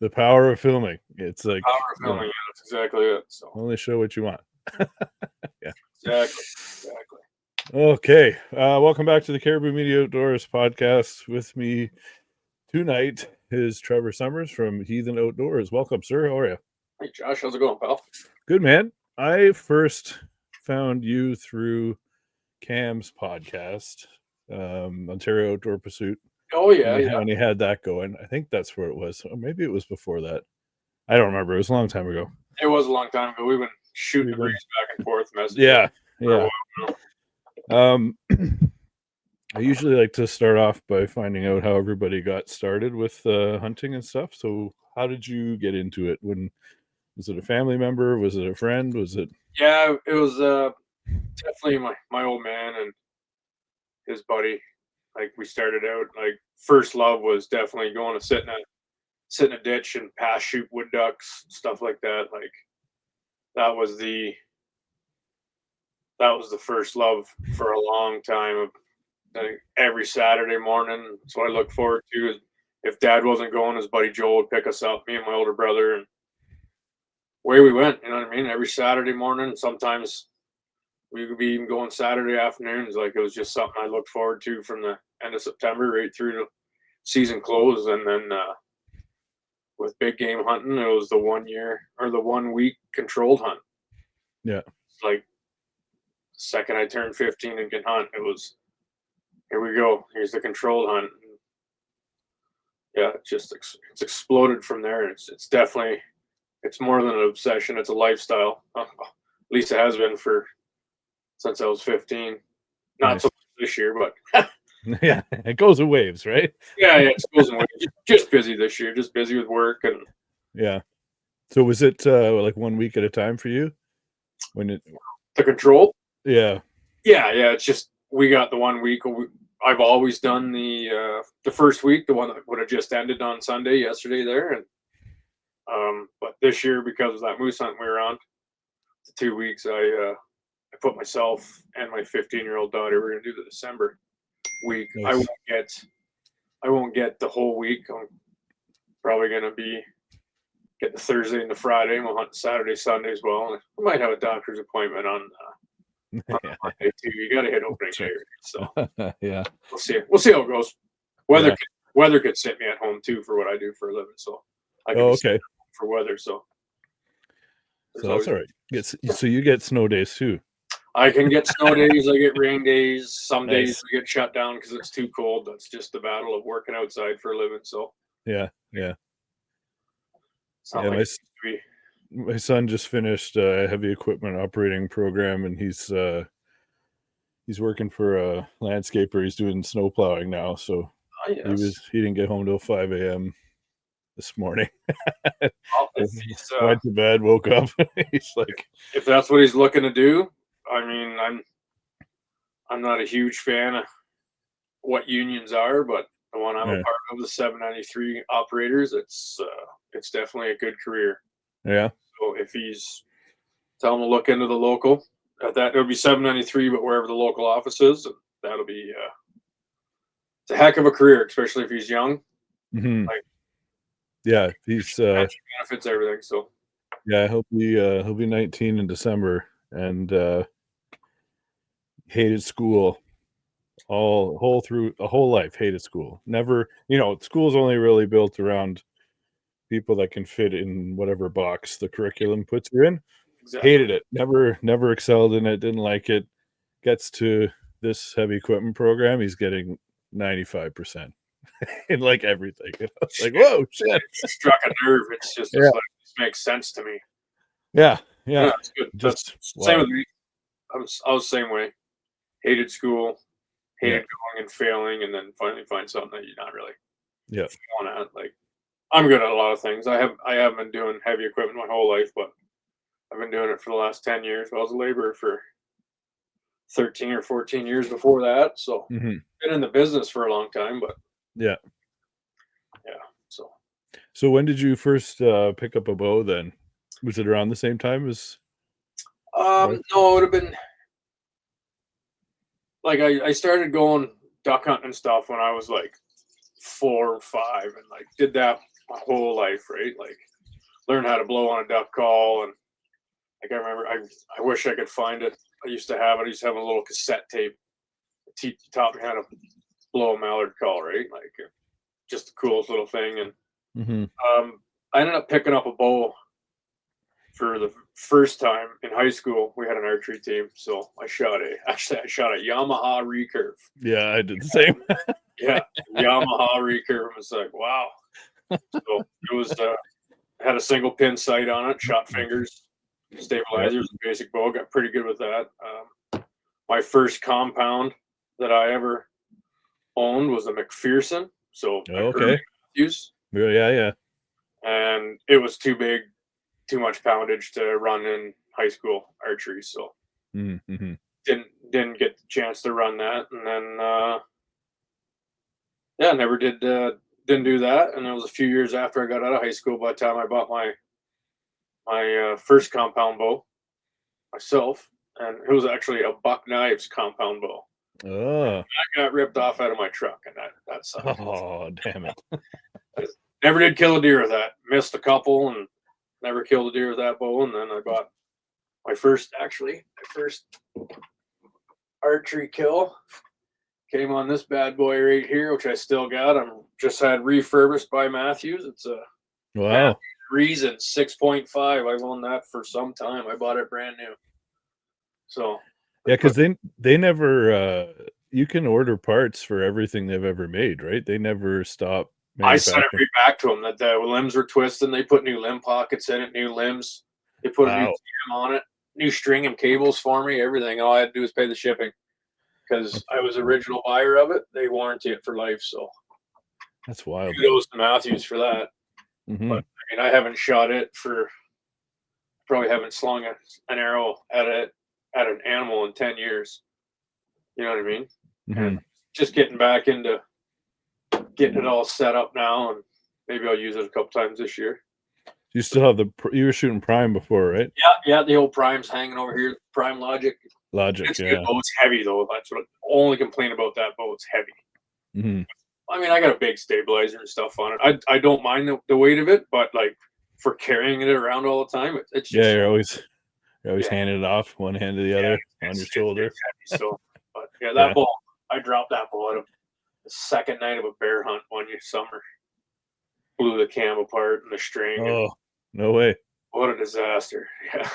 The power of filming. It's like Power of filming. Yeah, that's exactly it. So only show what you want. Yeah. Exactly. Okay. Welcome back to the Caribou Media Outdoors podcast. With me tonight is Trevor Somers from Heathen Outdoors. Welcome, sir. How are you? Hey, Josh. How's it going, pal? Good, man. I first found you through Cam's podcast, Ontario Outdoor Pursuit. Oh, yeah. When he had that going. I think that's where it was. Or maybe it was before that. I don't remember. It was a long time ago. It was a long time ago. We've been shooting the breeze back and forth messages. Yeah. I usually like to start off by finding out how everybody got started with hunting and stuff. So how did you get into it? Was it a family member? Was it a friend? Was it? Yeah, it was definitely my old man and his buddy. Like, we started out, like, first love was definitely going to sit in a ditch and pass shoot wood ducks, stuff like that. Like, that was the first love for a long time. Every Saturday morning, that's what I look forward to. If Dad wasn't going, his buddy Joel would pick us up, me and my older brother, and away we went. You know what I mean? Every Saturday morning. Sometimes we could be even going Saturday afternoons. Like, it was just something I looked forward to from the end of September right through the season close. And then with big game hunting, it was the 1 week controlled hunt. Yeah. Like, the second I turned 15 and can hunt, it was, here we go. Here's the controlled hunt. Yeah, it's exploded from there. It's definitely, it's more than an obsession. It's a lifestyle. At least it has been since I was 15. Not so much this year, but yeah, it goes in waves, right? Yeah, it goes in waves. Just busy this year. Just busy with work and. Yeah. So was it like 1 week at a time for you? The control? Yeah. Yeah. It's just, we got the 1 week. I've always done the first week, the one that would have just ended on Sunday, yesterday there, and but this year, because of that moose hunt we were on, the 2 weeks, I put myself and my 15-year-old daughter, we're gonna do the December week. Nice. I won't get the whole week. I'm probably gonna get the Thursday and the Friday, and we'll hunt Saturday, Sunday as well. And we might have a doctor's appointment on Monday too. You got to hit opening day, so yeah, we'll see how it goes. Weather could sit me at home too for what I do for a living, so I can okay for weather. So that's all right. So you get snow days too. I can get snow days. I get rain days. Some days we get shut down because it's too cold. That's just the battle of working outside for a living. So yeah. Like my son just finished a heavy equipment operating program, and he's working for a landscaper. He's doing snow plowing now, so he didn't get home till 5 a.m. this morning. Went to bed, woke up. He's like, if that's what he's looking to do, I mean, I'm not a huge fan of what unions are, but the one I'm a part of, the 793 operators, it's definitely a good career. Yeah. So if tell him to look into the local, it'll be 793, but wherever the local office is, that'll be it's a heck of a career, especially if he's young. Mm-hmm. Yeah, he's benefits everything. So yeah, he'll be 19 in December, and hated school through a whole life. Hated school. Never, school's only really built around people that can fit in whatever box the curriculum puts you in. Exactly. Hated it. Never excelled in it. Didn't like it. Gets to this heavy equipment program, he's getting 95% in like everything. It's like, whoa, shit! It struck a nerve. It's just like, this makes sense to me. Yeah. That's good. Same with me. I was the same way. Hated school. Hated going and failing, and then finally find something that you're not really feeling at. Like, I'm good at a lot of things. I have been doing heavy equipment my whole life, but I've been doing it for the last 10 years. I was a laborer for 13 or 14 years before that. So been in the business for a long time, but yeah. So when did you first pick up a bow then? Was it around the same time as? No, it would have been like, I started going duck hunting and stuff when I was like 4 or 5, and like did that my whole life, right? Like learn how to blow on a duck call, and like I remember, I wish I could find it. I used to have a little cassette tape. Taught me how to blow a mallard call, right? Like just the coolest little thing. And I ended up picking up a bow for the first time in high school. We had an archery team, so I shot a Yamaha recurve. Yeah, I did the same. Yeah, Yamaha recurve. It's like, wow. So it was had a single pin sight on it, shot fingers, stabilizers, and basic bow. Got pretty good with that. My first compound that I ever owned was a McPherson. So okay, use. Yeah. And it was too big, too much poundage to run in high school archery. So didn't get the chance to run that, and then never did. Didn't do that, and it was a few years after I got out of high school by the time I bought my first compound bow myself, and it was actually a Buck Knives compound bow. Oh, I got ripped off out of my truck, and that sucked. Oh, damn it! Never did kill a deer with that. Missed a couple, and never killed a deer with that bow. And then I bought my first archery kill. Came on this bad boy right here, which I still got. I'm just had refurbished by Matthews. It's a Wow. Reason 6.5. I've owned that for some time. I bought it brand new. So yeah, because they never you can order parts for everything they've ever made, right? They never stop. I sent it right back to them that the limbs were twisted. They put new limb pockets in it, new limbs. They put a new cam on it, new string and cables for me. Everything. All I had to do was pay the shipping. Because I was original buyer of it, they warranty it for life. So that's wild. Kudos to Matthews for that. But I mean, I haven't shot it for, probably haven't slung an arrow at an animal in 10 years. You know what I mean? And just getting back into getting it all set up now, and maybe I'll use it a couple times this year. You still have you were shooting prime before, right? Yeah, the old prime's hanging over here. Prime Logic. It's good bow. It's heavy though. That's what only complain about that bow. It's heavy. I mean, I got a big stabilizer and stuff on it. I don't mind the weight of it, but like for carrying it around all the time, it's just, you're always handing it off one hand to the other on your shoulder. Heavy, so, but yeah, that bow, I dropped that bow out of the second night of a bear hunt one summer. Blew the cam apart and the string. Oh, no way! What a disaster! Yeah.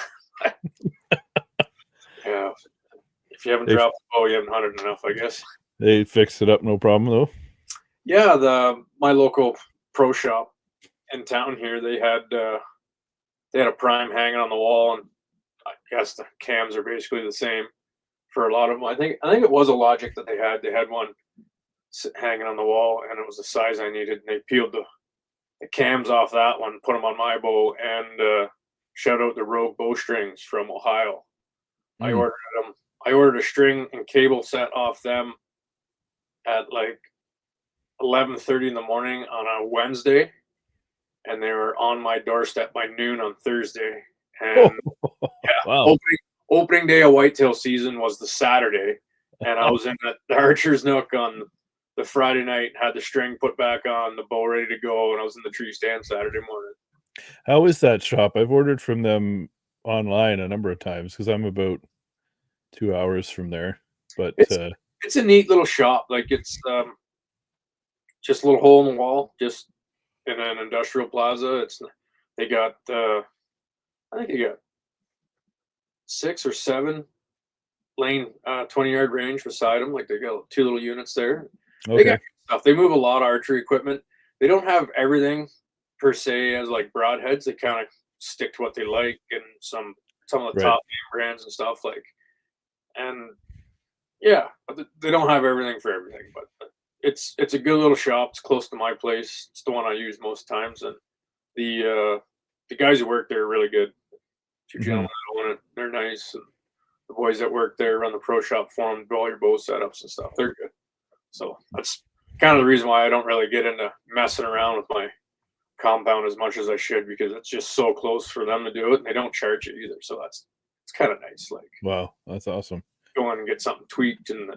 Yeah. If you haven't dropped the bow, you haven't hunted enough, I guess. They fixed it up, no problem though. Yeah, my local pro shop in town here, they had a prime hanging on the wall, and I guess the cams are basically the same for a lot of them. I think it was a Logic that they had. They had one hanging on the wall, and it was the size I needed. And they peeled the cams off that one, put them on my bow, and shout out the Rogue bowstrings from Ohio. I ordered them. I ordered a string and cable set off them at like 11:30 in the morning on a Wednesday, and they were on my doorstep by noon on Thursday. And wow. Opening day of whitetail season was the Saturday, and I was in the Archer's Nook on the Friday night, had the string put back on, the bow ready to go, and I was in the tree stand Saturday morning. How is that shop? I've ordered from them online a number of times because I'm about 2 hours from there. But it's a neat little shop. Like it's just a little hole in the wall, just in an industrial plaza. They got I think they got 6 or 7 lane 20-yard range beside them. Like they got 2 little units there. They got stuff. They move a lot of archery equipment. They don't have everything per se as like broadheads. They kind of stick to what they like, and some of the top name brands and stuff like. And yeah, but they don't have everything for everything. But it's a good little shop. It's close to my place. It's the one I use most times, and the guys who work there are really good. 2 gentlemen that own it. They're nice, and the boys that work there run the pro shop for them, do all your bow setups and stuff. They're good. So that's kind of the reason why I don't really get into messing around with my compound as much as I should, because it's just so close for them to do it, and they don't charge you either. So it's kind of nice. Like, wow, that's awesome. Go in and get something tweaked, and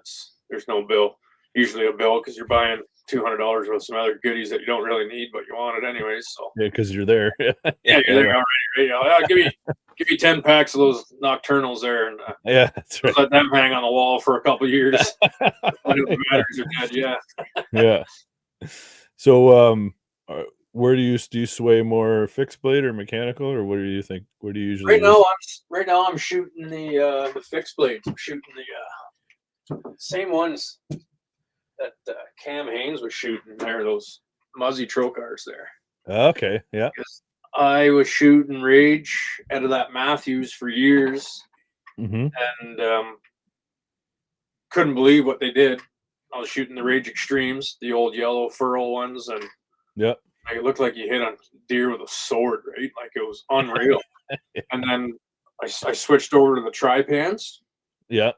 there's no bill. Usually a bill because you're buying $200 with some other goodies that you don't really need, but you want it anyways. So Yeah, because you're there. yeah, you're there already. Right? You know, give me 10 packs of those nocturnals there, and Yeah, that's right. let them hang on the wall for a couple years. When the batteries are dead, yeah. Yeah. So, where do you sway more, fixed blade or mechanical, or what do you think? Where do you usually Right now I'm shooting the fixed blades. I'm shooting the same ones that Cam Haynes was shooting there. Those Muzzy Trocars there. Okay, yeah. I was shooting Rage out of that Matthews for years, Mm-hmm. and couldn't believe what they did. I was shooting the Rage Extremes, the old yellow furl ones, and Yep. it looked like you hit a deer with a sword, right? Like it was unreal. And then I switched over to the Tripans. Yeah.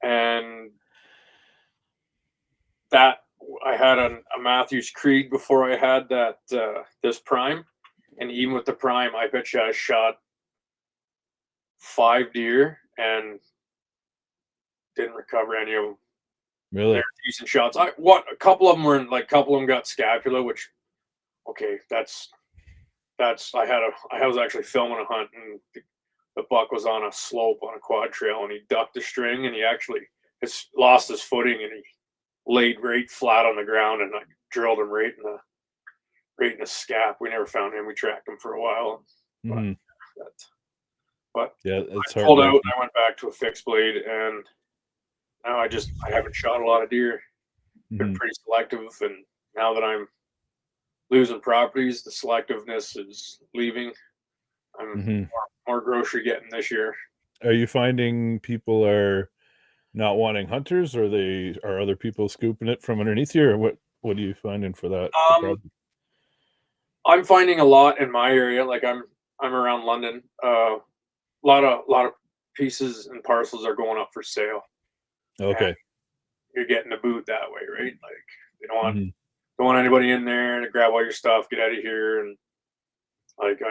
And that I had a Matthews Creed before I had that this Prime. And even with the Prime, I bet you I shot 5 deer and didn't recover any of them. Really? They're decent shots. A couple of them were like, a couple of them got scapula, which okay, that's I was actually filming a hunt, and the buck was on a slope on a quad trail, and he ducked the string, and he actually lost his footing, and he laid right flat on the ground, and I drilled him right in the scap. We never found him. We tracked him for a while, Mm-hmm. but yeah, it's I pulled out and I went back to a fixed blade, and now I haven't shot a lot of deer. Been pretty selective, and now that I'm losing properties, the selectiveness is leaving. I'm more grocery getting this year. Are you finding people are not wanting hunters, or are other people scooping it from underneath you, or what are you finding for that? I'm finding a lot in my area. Like I'm around London. A lot of pieces and parcels are going up for sale. Okay. You're getting the boot that way, right? Like they don't want anybody in there to grab all your stuff, get out of here. And like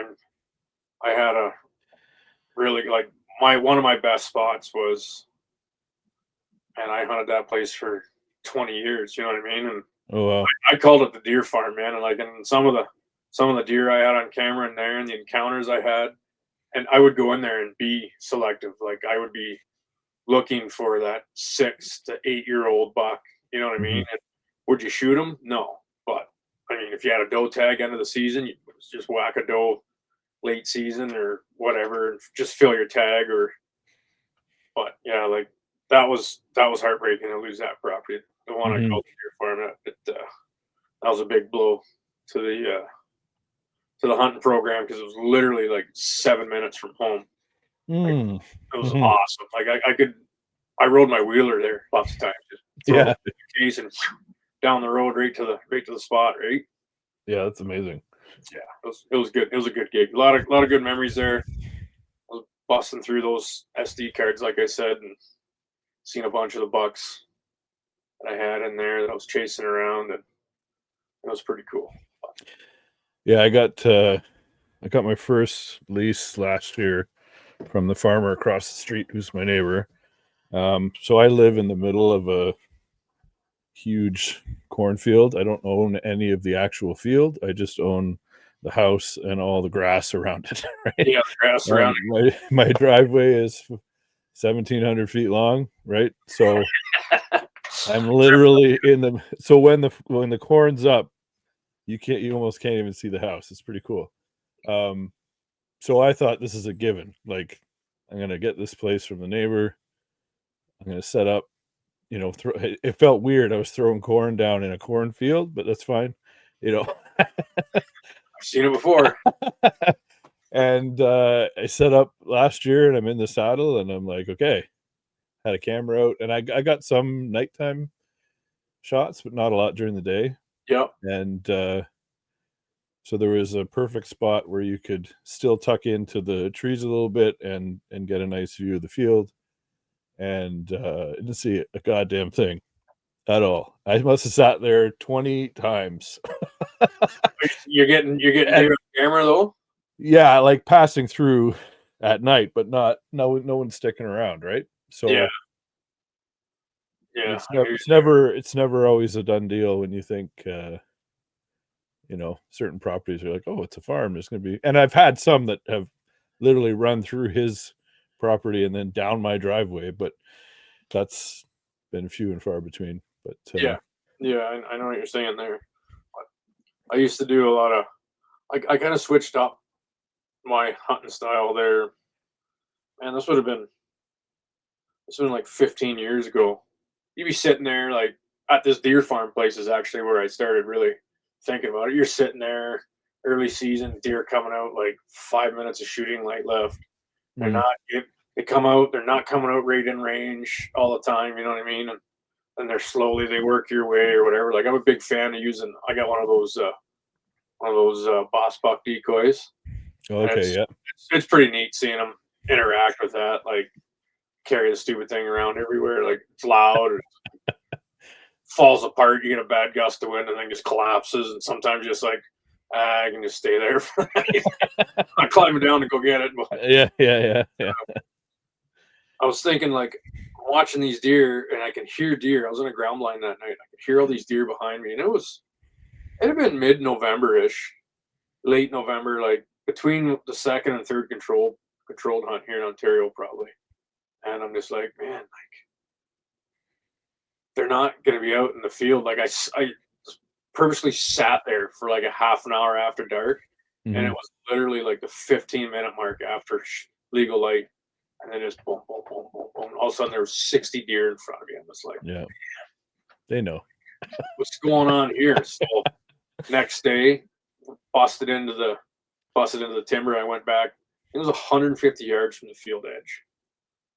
I had a really, like, one of my best spots was, and I hunted that place for 20 years, you know what I mean? And oh wow. I called it the deer farm, man. And like, and some of the deer I had on camera in there, and the encounters I had, and I would go in there and be selective. Like I would be looking for that 6 to 8 year old buck, you know what I mean? And would you shoot him? No. But I mean, if you had a doe tag end of the season, you just whack a doe late season or whatever, and just fill your tag. But yeah, like that was heartbreaking to lose that property. The one I called the deer farm, that was a big blow to the hunting program, because it was literally like 7 minutes from home. Like, it was awesome. Like I rode my wheeler there lots of times. Just throw it in the case and down the road right to the spot, right? Yeah, that's amazing. Yeah, it was good. It was a good gig. A lot of good memories there. I was busting through those SD cards, like I said, and seen a bunch of the bucks that I had in there that I was chasing around, and it was pretty cool. Yeah, I got my first lease last year from the farmer across the street, who's my neighbor. So I live in the middle of a huge cornfield. I don't own any of the actual field. I just own the house and all the grass around it. Right? Yeah, the grass around it. My driveway is 1,700 feet long, right? So I'm literally in the. So when the corn's up, you almost can't even see the house. It's pretty cool. So I thought, this is a given. Like, I'm gonna get this place from the neighbor. I'm gonna set up. It felt weird. I was throwing corn down in a cornfield, but that's fine. I've seen it before. And I set up last year, and I'm in the saddle, and I'm like, okay. Had a camera out, and I got some nighttime shots, but not a lot during the day. Yep. And so there was a perfect spot where you could still tuck into the trees a little bit and get a nice view of the field. And didn't see a goddamn thing at all. I must have sat there 20 times. You're getting near the camera though? Yeah, like passing through at night, but no one's sticking around, right? So yeah, Yeah, it's never always a done deal when you think certain properties are like, oh, it's a farm, there's going to be, and I've had some that have literally run through his property and then down my driveway, but that's been few and far between. But yeah, I know what you're saying there. I used to do a lot of. I kind of switched up my hunting style there, and this would have been like 15 years ago. You'd be sitting there like at this deer farm place is actually where I started really thinking about it. You're sitting there, early season, deer coming out like 5 minutes of shooting light left. They're not. They come out. They're not coming out right in range all the time. You know what I mean? And they're slowly they work your way or whatever. Like I'm a big fan of using. I got one of those boss buck decoys. okay, yeah, It's pretty neat seeing them interact with that. Like carry the stupid thing around everywhere. Like it's loud. Falls apart. You get a bad gust of wind and then just collapses. And sometimes just like I can just stay there. For I'm climbing down to go get it. But, yeah. I was thinking like watching these deer and I can hear deer. I was on a ground line that night. I could hear all these deer behind me, and it had been mid-November-ish, late November, like between the second and third controlled hunt here in Ontario, probably. And I'm just like, man, like they're not going to be out in the field. Like I purposely sat there for like a half an hour after dark, and it was literally like the 15-minute mark after legal light, and then just boom, boom, boom, boom, boom. All of a sudden, there was 60 deer in front of me. I was like, yeah, they know what's going on here. So next day, busted into the timber. I went back. It was 150 yards from the field edge,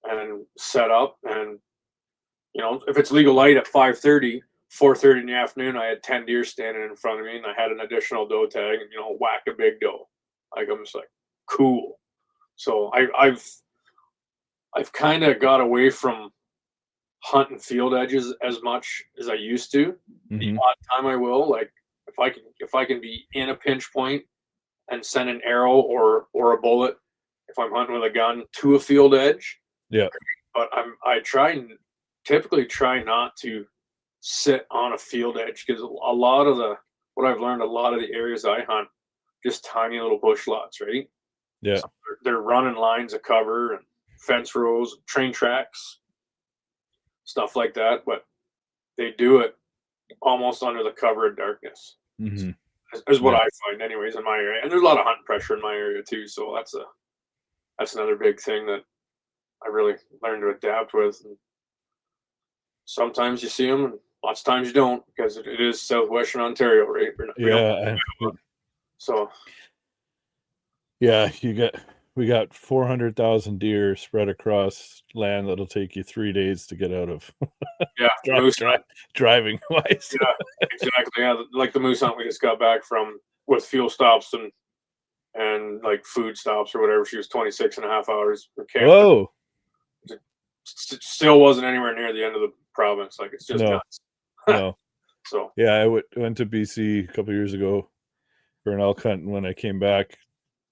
and set up. And if it's legal light at 5:30, 4:30 in the afternoon, I had 10 deer standing in front of me, and I had an additional doe tag, and whacked a big doe. Like I'm just like, cool. So I've kind of got away from hunting field edges as much as I used to. The odd time I will, like if I can be in a pinch point and send an arrow or a bullet if I'm hunting with a gun to a field edge. Yeah. But I typically try not to sit on a field edge because a lot of what I've learned, a lot of the areas I hunt, just tiny little bush lots, right? Yeah. So they're running lines of cover and fence rows, train tracks, stuff like that, but they do it almost under the cover of darkness. Is what I find anyways in my area. And there's a lot of hunting pressure in my area too, so that's another big thing that I really learned to adapt with. And sometimes you see them and lots of times you don't, because it is southwestern Ontario, right? So yeah, we got 400,000 deer spread across land that'll take you 3 days to get out of. Yeah, driving wise. Yeah, exactly. Yeah, like the moose hunt we just got back from with fuel stops and like food stops or whatever. She was 26 and a half hours from camp. Whoa. It still wasn't anywhere near the end of the province. Like it's just nuts. No. So yeah, I went to BC a couple years ago for an elk hunt, and when I came back,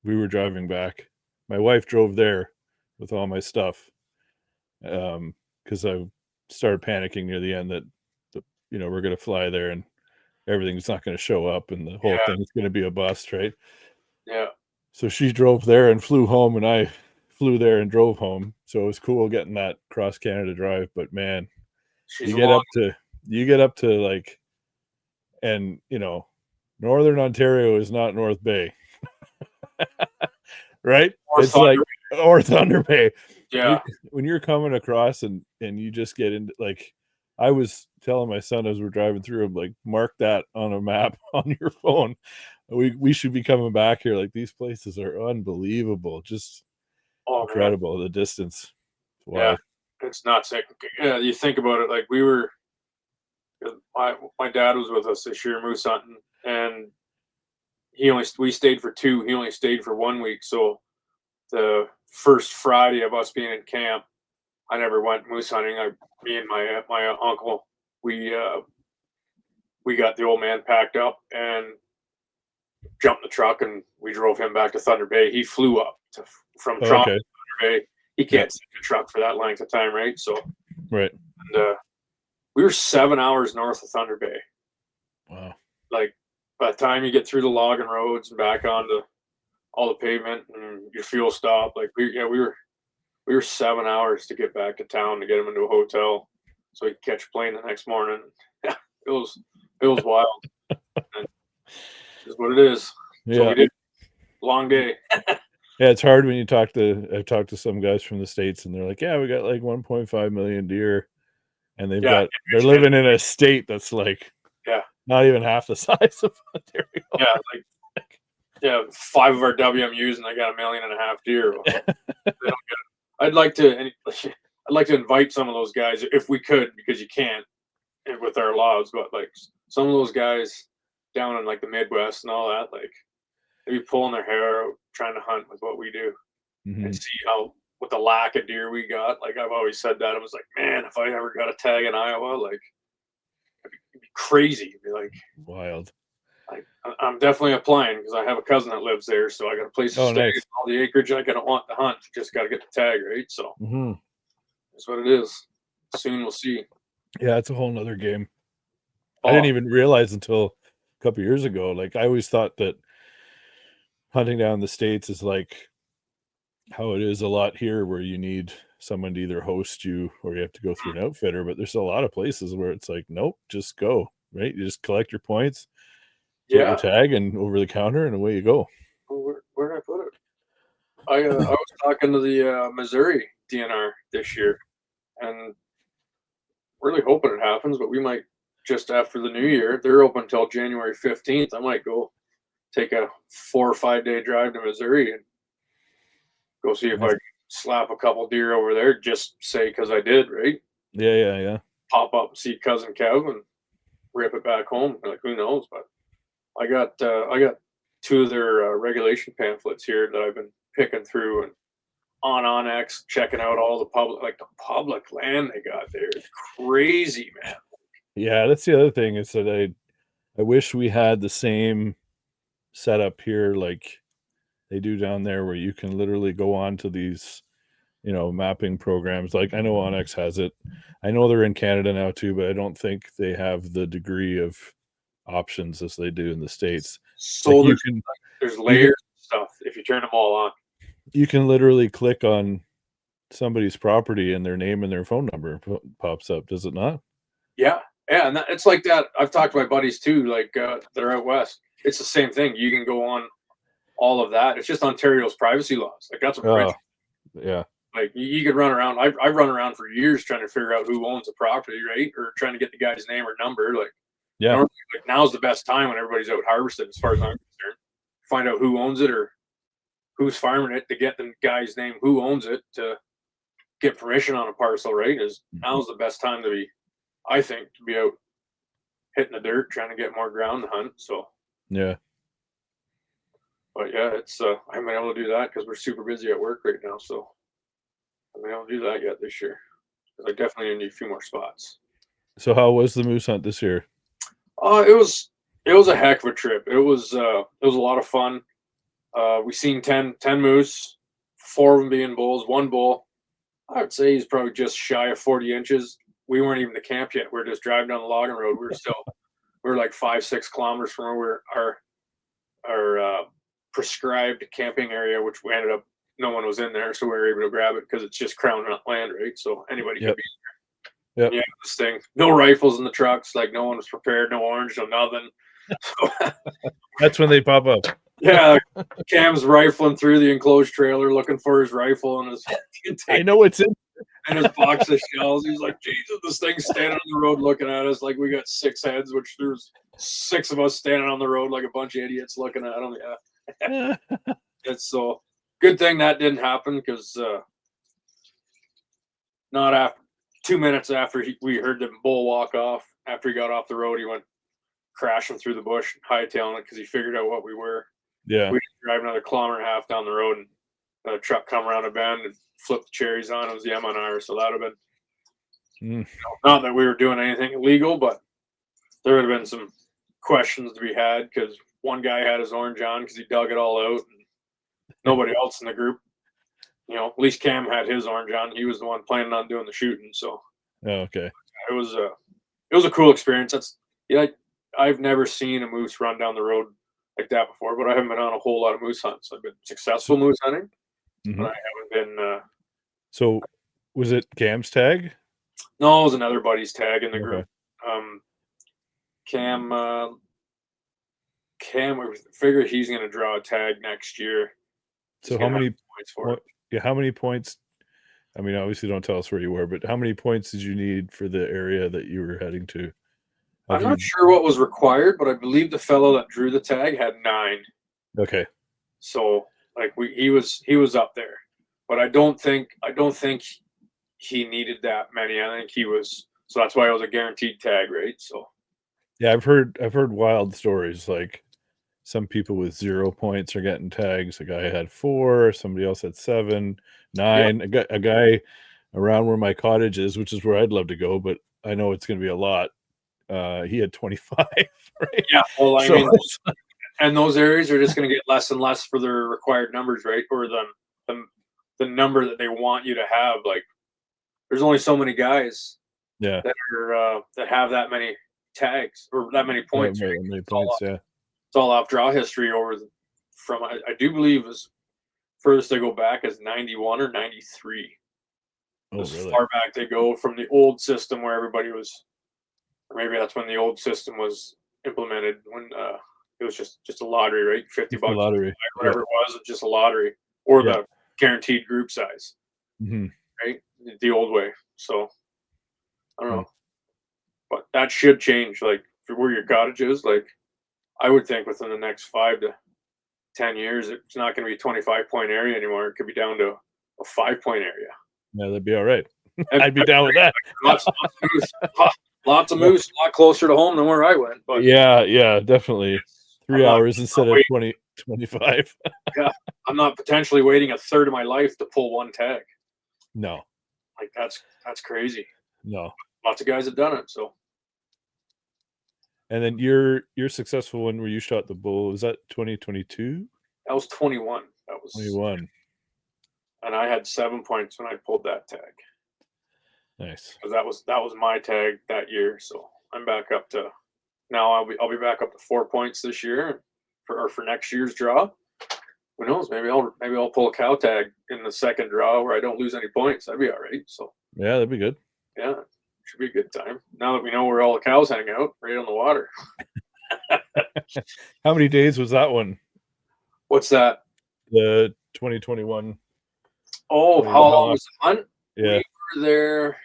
we were driving back. My wife drove there with all my stuff, because I started panicking near the end that we're going to fly there and everything's not going to show up and the whole thing is going to be a bust, right? Yeah. So she drove there and flew home, and I flew there and drove home. So it was cool getting that cross Canada drive. But man, you get up to like, and Northern Ontario is not North Bay. Right? It's like, or Thunder Bay. Yeah. When you're coming across and you just get into, like, I was telling my son as we're driving through, I'm like, mark that on a map on your phone. We should be coming back here. Like, these places are unbelievable. Just incredible. Man. The distance. Wow. Yeah. It's nuts. Yeah, you think about it, like my dad was with us this year moose hunting, and we stayed for 2. He only stayed for 1 week. So the first Friday of us being in camp, I never went moose hunting. Me and my uncle, we got the old man packed up and jumped the truck, and we drove him back to Thunder Bay. He flew up from Toronto to Thunder Bay. He can't sit in the truck for that length of time, right? So right. And we were 7 hours north of Thunder Bay. Wow. Like by the time you get through the logging roads and back onto all the pavement and your fuel stop, like we were 7 hours to get back to town to get him into a hotel so he could catch a plane the next morning. Yeah, it was wild. And it's what it is. So Yeah. we did. Long day. Yeah, it's hard when you I've talked to some guys from the States and they're like, yeah, we got like 1.5 million deer, and they're living in a state that's like not even half the size of Ontario. Yeah, 5 of our WMUs and I got 1.5 million deer. They don't get it. I'd like to invite some of those guys if we could, because you can't with our laws, but like some of those guys down in like the Midwest and all that, like they'd be pulling their hair out trying to hunt with what we do and see how, with the lack of deer we got. Like I've always said that, I was like, man, if I ever got a tag in Iowa, like it'd be crazy. It'd be like wild. I'm definitely applying because I have a cousin that lives there, so I got a place to stay. Nice. All the acreage I gotta want to hunt, just got to get the tag right. So that's what it is. Soon we'll see. Yeah, it's a whole nother game. I didn't even realize until a couple years ago. Like I always thought that hunting down in the States is like how it is a lot here, where you need someone to either host you or you have to go through an outfitter. But there's a lot of places where it's like, nope, just go. Right, you just collect your points, get your tag, and over the counter, and away you go. Where did I put it? I was talking to the Missouri DNR this year, and really hoping it happens. But we might, just after the new year, they're open until January 15th. I might go take a 4 or 5 day drive to Missouri and go see if I can slap a couple deer over there. Just say because I did, right? Yeah. Pop up and see cousin Kev and rip it back home. Like who knows? But I got 2 of their regulation pamphlets here that I've been picking through and on Onyx, checking out all the public land they got there. It's crazy, man. Yeah, that's the other thing is that I wish we had the same setup here like they do down there, where you can literally go on to these, mapping programs. Like I know Onyx has it. I know they're in Canada now too, but I don't think they have the degree of options as they do in the States. So like there's layers of stuff if you turn them all on. You can literally click on somebody's property and their name and their phone number pops up, does it not? Yeah, and it's like that. I've talked to my buddies too, like they're out west. It's the same thing. You can go on all of that. It's just Ontario's privacy laws. Like that's what yeah. Like you could run around. I've run around for years trying to figure out who owns the property, right? Or trying to get the guy's name or number. Like, normally, like now's the best time when everybody's out harvesting, as far as I'm concerned. Find out who owns it or who's farming it to get the guy's name, who owns it, to get permission on a parcel, right? Now's the best time to be, I think, to be out hitting the dirt, trying to get more ground to hunt. So yeah. But yeah, it's I haven't been able to do that because we're super busy at work right now. So I haven't been able to do that yet this year. I definitely need a few more spots. So how was the moose hunt this year? It was a heck of a trip. It was a lot of fun. We seen 10 moose, 4 of them being bulls. 1 bull, I would say he's probably just shy of 40 inches. We weren't even to camp yet. We were just driving down the logging road. We were like 5-6 kilometers from where our prescribed camping area, which we ended up, no one was in there, so we were able to grab it because it's just crown land, right? So anybody could be there. Yeah, this thing, no rifles in the trucks, like no one was prepared, no orange, no nothing. That's when they pop up. Yeah, Cam's rifling through the enclosed trailer looking for his rifle and his I know it's in and his box of shells. He's like, Jesus, this thing's standing on the road looking at us like we got 6 heads, which there's 6 of us standing on the road like a bunch of idiots looking at him. Yeah. It's so good thing that didn't happen, because not after 2 minutes after we heard the bull walk off, after he got off the road, he went crashing through the bush, hightailing it because he figured out what we were. Yeah. We drive another 1.5 kilometers down the road, and a truck come around a bend and flip the cherries on. It was the M&R, so that would have been not that we were doing anything illegal, but there would have been some questions to be had, because one guy had his orange on because he dug it all out, and nobody else in the group, at least Cam had his orange on. He was the one planning on doing the shooting. So okay, it was it was a cool experience. I've never seen a moose run down the road like that before, but I haven't been on a whole lot of moose hunts. I've been successful moose hunting, but I haven't been. So, was it Cam's tag? No, it was another buddy's tag in the Okay. group. Cam, we figure he's going to draw a tag next year. So how many points for it? Yeah, how many points? I mean, obviously, don't tell us where you were, but how many points did you need for the area that you were heading to? I'm not sure what was required, but I believe the fellow that drew the tag had 9. Okay. So like he was up there, but I don't think he needed that many. I think he was, so that's why it was a guaranteed tag, right? So yeah, I've heard wild stories, like some people with 0 points are getting tags. A guy had 4, somebody else had 7, 9. Yep. A guy around where my cottage is, which is where I'd love to go, but I know it's going to be a lot. He had 25. Right? Yeah, well, I mean, and those areas are just going to get less and less for their required numbers, right? Or the number that they want you to have. Like, there's only so many guys, yeah, that are that have that many tags or that many points. Right? Many points, yeah. It's all off draw history from I do believe as furthest they go back as 91 or 93. As really? far back they go from the old system where everybody was, or maybe that's when the old system was implemented, when it was just a lottery, right? $50 lottery, whatever it was just a lottery, or the guaranteed group size, right? The old way. So I don't know, but that should change. Like for where your cottage is, like I would think within the next 5 to 10 years, it's not going to be a 25-point area anymore. It could be down to a 5-point area. Yeah, that'd be all right. I'd be down with that. Lots of moose, a lot closer to home than where I went. But yeah, definitely. 3 hours instead of 25. Yeah, I'm not potentially waiting a third of my life to pull one tag. No, like that's crazy. No, lots of guys have done it. So, and then your successful one where you shot the bull, was that 2022? That was 21. That was 21. And I had 7 points when I pulled that tag. Nice. Because that was my tag that year. So I'm back up to now. I'll be back up to 4 points this year for next year's draw. Who knows? Maybe I'll pull a cow tag in the second draw where I don't lose any points. That'd be all right. So yeah, that'd be good. Yeah, should be a good time. Now that we know where all the cows hang out, right on the water. How many days was that one? What's that? The 2021. Oh, how long was the hunt? Yeah. We were there.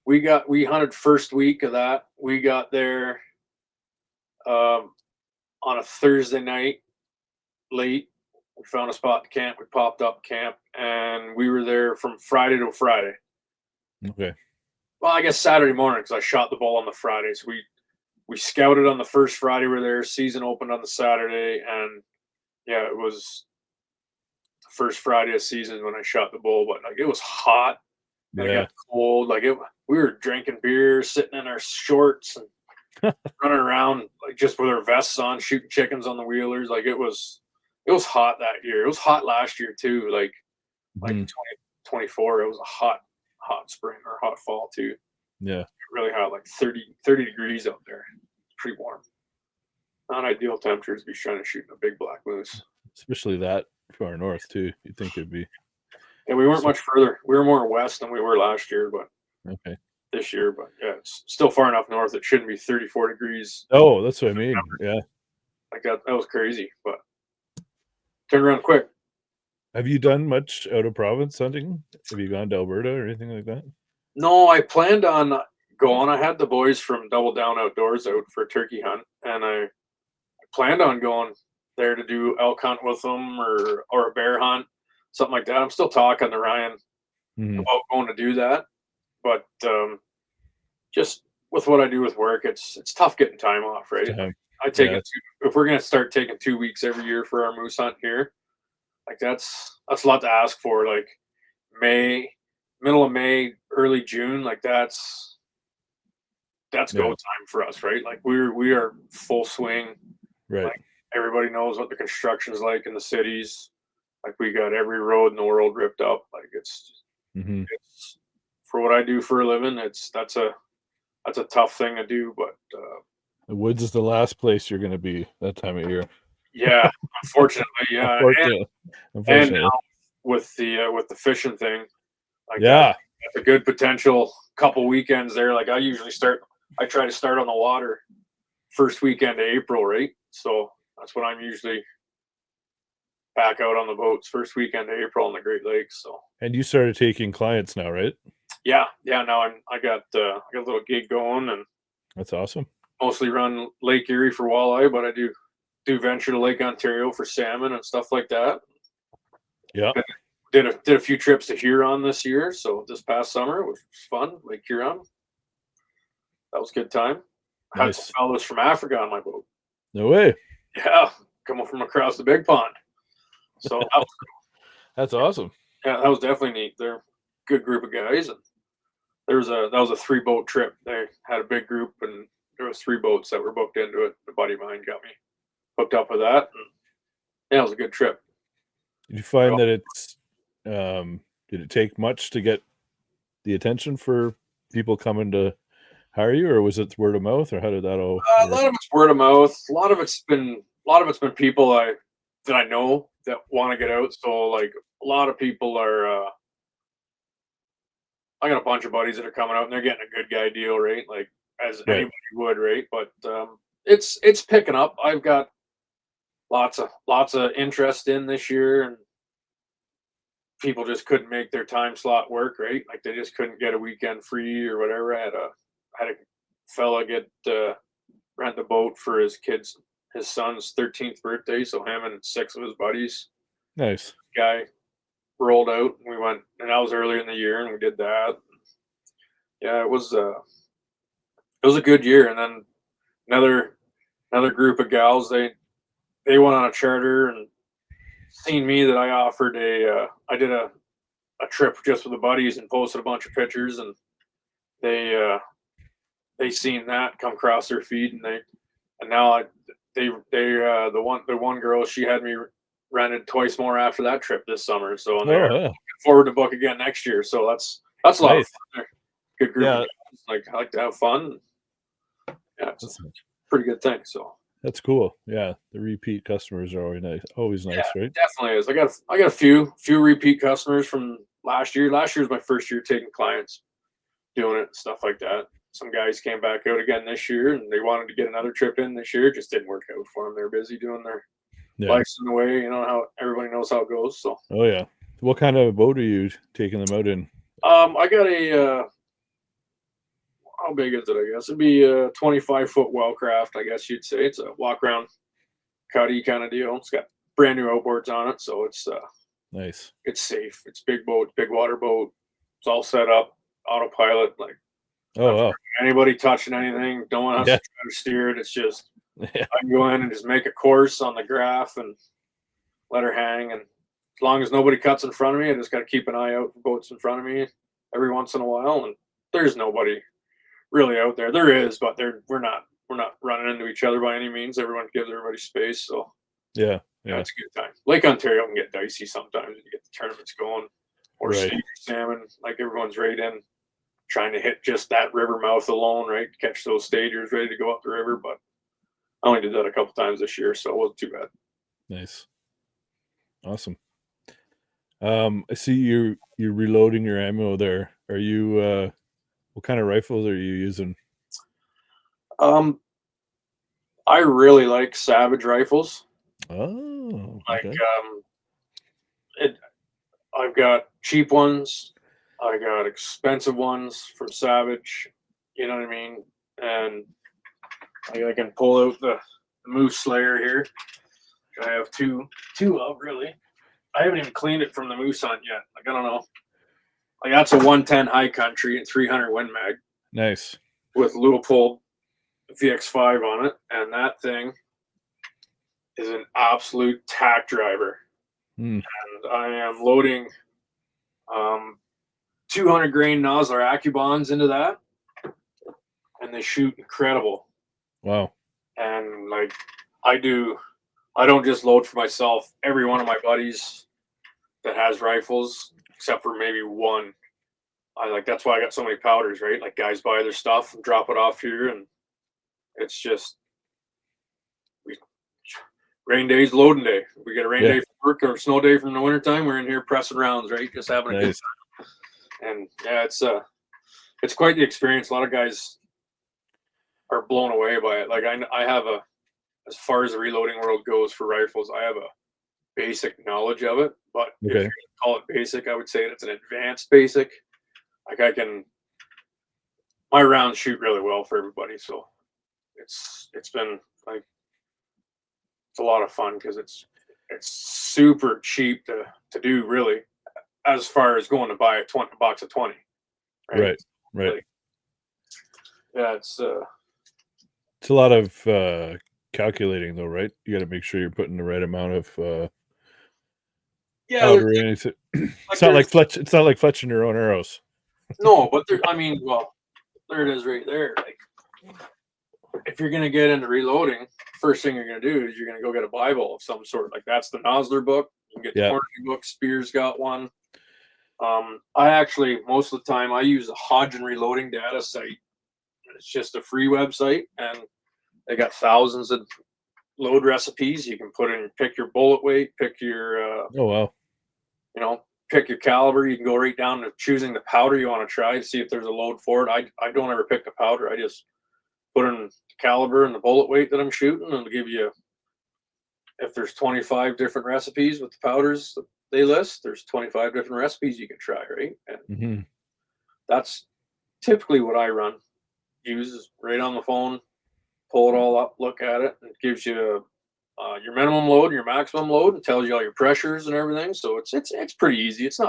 We hunted first week of that. We got there on a Thursday night late. We found a spot to camp. We popped up camp, and we were there from Friday to Friday. Okay. Well, I guess Saturday morning because I shot the bull on the Friday. So we scouted on the first Friday. We were there. Season opened on the Saturday, and yeah, it was the first Friday of season when I shot the bull. But like it was hot. And it got cold. Like we were drinking beer, sitting in our shorts, and running around like just with our vests on, shooting chickens on the wheelers. Like it was hot that year. It was hot last year too. Like 2024, it was a hot spring or hot fall too. Yeah, really hot, like 30 degrees out there. Pretty warm. Not ideal temperatures to be trying to shoot a big black moose, especially that far north too. You'd think it'd be. Yeah, we weren't much further. We were more west than we were last year, but this year, but yeah, it's still far enough north. It shouldn't be 34 degrees. Oh, that's what I mean. Yeah, like that was crazy, but turned around quick. Have you done much out of province hunting? Have you gone to Alberta or anything like that? No, I planned on going. I had the boys from Double Down Outdoors out for a turkey hunt, and I planned on going there to do elk hunt with them or a bear hunt, something like that. I'm still talking to Ryan about going to do that, but just with what I do with work, it's tough getting time off, right? I take it if we're gonna start taking 2 weeks every year for our moose hunt here, like that's a lot to ask for. Like middle of May, early June, like that's go time for us, right? Like we are full swing. Right. Like everybody knows what the construction's like in the cities. Like we got every road in the world ripped up. Like it's for what I do for a living. That's a that's a tough thing to do. But The woods is the last place you're going to be that time of year. yeah, unfortunately, yeah, Unfortunately. and now with the fishing thing, like Yeah. that's a good potential couple weekends there. Like I try to start on the water first weekend of April, right? So that's when I'm usually back out on the boats first weekend of April in the Great Lakes. So And you started taking clients now, right? yeah. Now I got a little gig going, and That's awesome. mostly run Lake Erie for walleye, but I do venture to Lake Ontario for salmon and stuff like that. Yeah. Did a few trips to Huron this year, so this past summer was fun. Lake Huron, that was a good time. Had some Nice. fellows from Africa on my boat. No way. Yeah, coming from across the big pond. So that was That's awesome. yeah, that was definitely neat. They're a good group of guys, and that was a 3-boat trip. They had a big group, and there was 3 boats that were booked into it. A buddy of mine got me hooked up with that, and yeah, it was a good trip. Did you find that it's did it take much to get the attention for people coming to hire you, or was it word of mouth, or how did that all A lot of it's word of mouth. A lot of it's been people that I know that want to get out. So like a lot of people are. I got a bunch of buddies that are coming out and they're getting a good guy deal, right? Like as Right. anybody would, right? But it's picking up. I've got lots of interest in this year, and people just couldn't make their time slot work, right? Like they just couldn't get a weekend free or whatever. I had a fella get rent the boat for his son's 13th birthday, so him and 6 of his buddies Nice. guy rolled out, and we went, and that was earlier in the year, and we did that. Yeah, it was a good year. And then another group of gals, they went on a charter and seen me that I offered I did a trip just with the buddies and posted a bunch of pictures, and they seen that come across their feed, and now the one girl, she had me rented twice more after that trip this summer. So and they're looking forward to book again next year. So that's a lot of fun. Good group of guys. Like I like to have fun. Yeah, it's a pretty good thing. So that's cool. Yeah, the repeat customers are always nice, right? Definitely is. I got a few repeat customers from last year. Last year was my first year taking clients, doing it, stuff like that. Some guys came back out again this year, and they wanted to get another trip in this year. It just didn't work out for them. They're busy doing their lives in the way. You know how everybody knows how it goes. So. Oh yeah. What kind of boat are you taking them out in? I got a. How big is it? I guess it'd be a 25-foot Wellcraft. I guess you'd say it's a walk around cuddy kind of deal. It's got brand new outboards on it, so it's nice. It's safe. It's big boat, big water boat. It's all set up, autopilot. Like, wow. Anybody touching anything, don't want to try to steer it. It's just I can go in and just make a course on the graph and let her hang. And as long as nobody cuts in front of me, I just got to keep an eye out for boats in front of me every once in a while. And there's nobody really out there. There is, but we're not running into each other by any means. Everyone gives everybody space. So yeah, it's a good time. Lake Ontario can get dicey sometimes when you get the tournaments going, or stage salmon. Like everyone's right in, trying to hit just that river mouth alone, right? Catch those stagers ready to go up the river. But I only did that a couple times this year, so it wasn't too bad. Nice, awesome. I see you're reloading your ammo there. Are you? What kind of rifles are you using? I really like Savage rifles. Oh, okay. I've got cheap ones. I got expensive ones from Savage. You know what I mean? And I can pull out the Moose Slayer here. I have two of, really. I haven't even cleaned it from the moose hunt yet. Like, I don't know. Like, that's a 110 high country and 300 Win Mag. Nice. With Leupold VX5 on it. And that thing is an absolute tack driver. And I am loading 200 grain Nosler Accubons into that. And they shoot incredible. Wow. And like, I don't just load for myself. Every one of my buddies that has rifles, except for maybe one, that's why I got so many powders, right? Like guys buy their stuff and drop it off here, and it's just we rain day's loading day. We get a rain day from work or a snow day from the wintertime. We're in here pressing rounds, right? Just having a good time. And yeah, it's quite the experience. A lot of guys are blown away by it. Like I have as far as the reloading world goes for rifles, I have a basic knowledge of it. But if you're gonna call it basic, I would say it's an advanced basic. Like my rounds shoot really well for everybody, so it's been like it's a lot of fun because it's super cheap to do, really, as far as going to buy a box of 20. Right. Like, yeah, it's a lot of calculating though, right? You got to make sure you're putting the right amount of powder in. It's not like fletching your own arrows. No, but well, there it is right there. Like, if you're gonna get into reloading, first thing you're gonna do is you're gonna go get a Bible of some sort. Like that's the Nosler book. You can get the Hornady book. Spears got one. I actually, most of the time, I use a Hodgin reloading data site. It's just a free website, and they got thousands of load recipes. You can pick your bullet weight, pick your pick your caliber. You can go right down to choosing the powder you want to try to see if there's a load for it. I don't ever pick the powder. I just put in the caliber and the bullet weight that I'm shooting, and it'll give you, if there's 25 different recipes with the powders that they list, there's 25 different recipes you can try, right? And that's typically what I run. Use right on the phone, pull it all up, look at it, and it gives you your minimum load and your maximum load, and tells you all your pressures and everything. So it's pretty easy. It's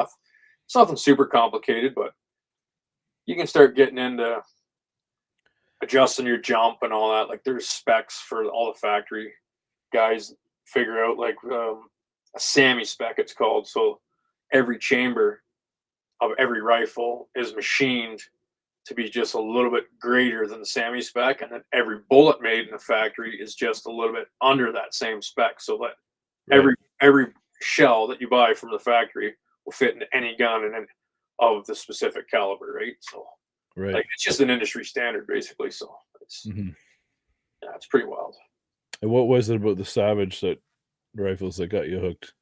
nothing super complicated, but you can start getting into adjusting your jump and all that. Like there's specs for all the factory guys figure out, like a SAMI spec it's called. So every chamber of every rifle is machined to be just a little bit greater than the SAMI spec, and then every bullet made in the factory is just a little bit under that same spec, so that every shell that you buy from the factory will fit into any gun and of the specific caliber, right? So like it's just an industry standard basically. So it's it's pretty wild. And what was it about the Savage rifles that got you hooked?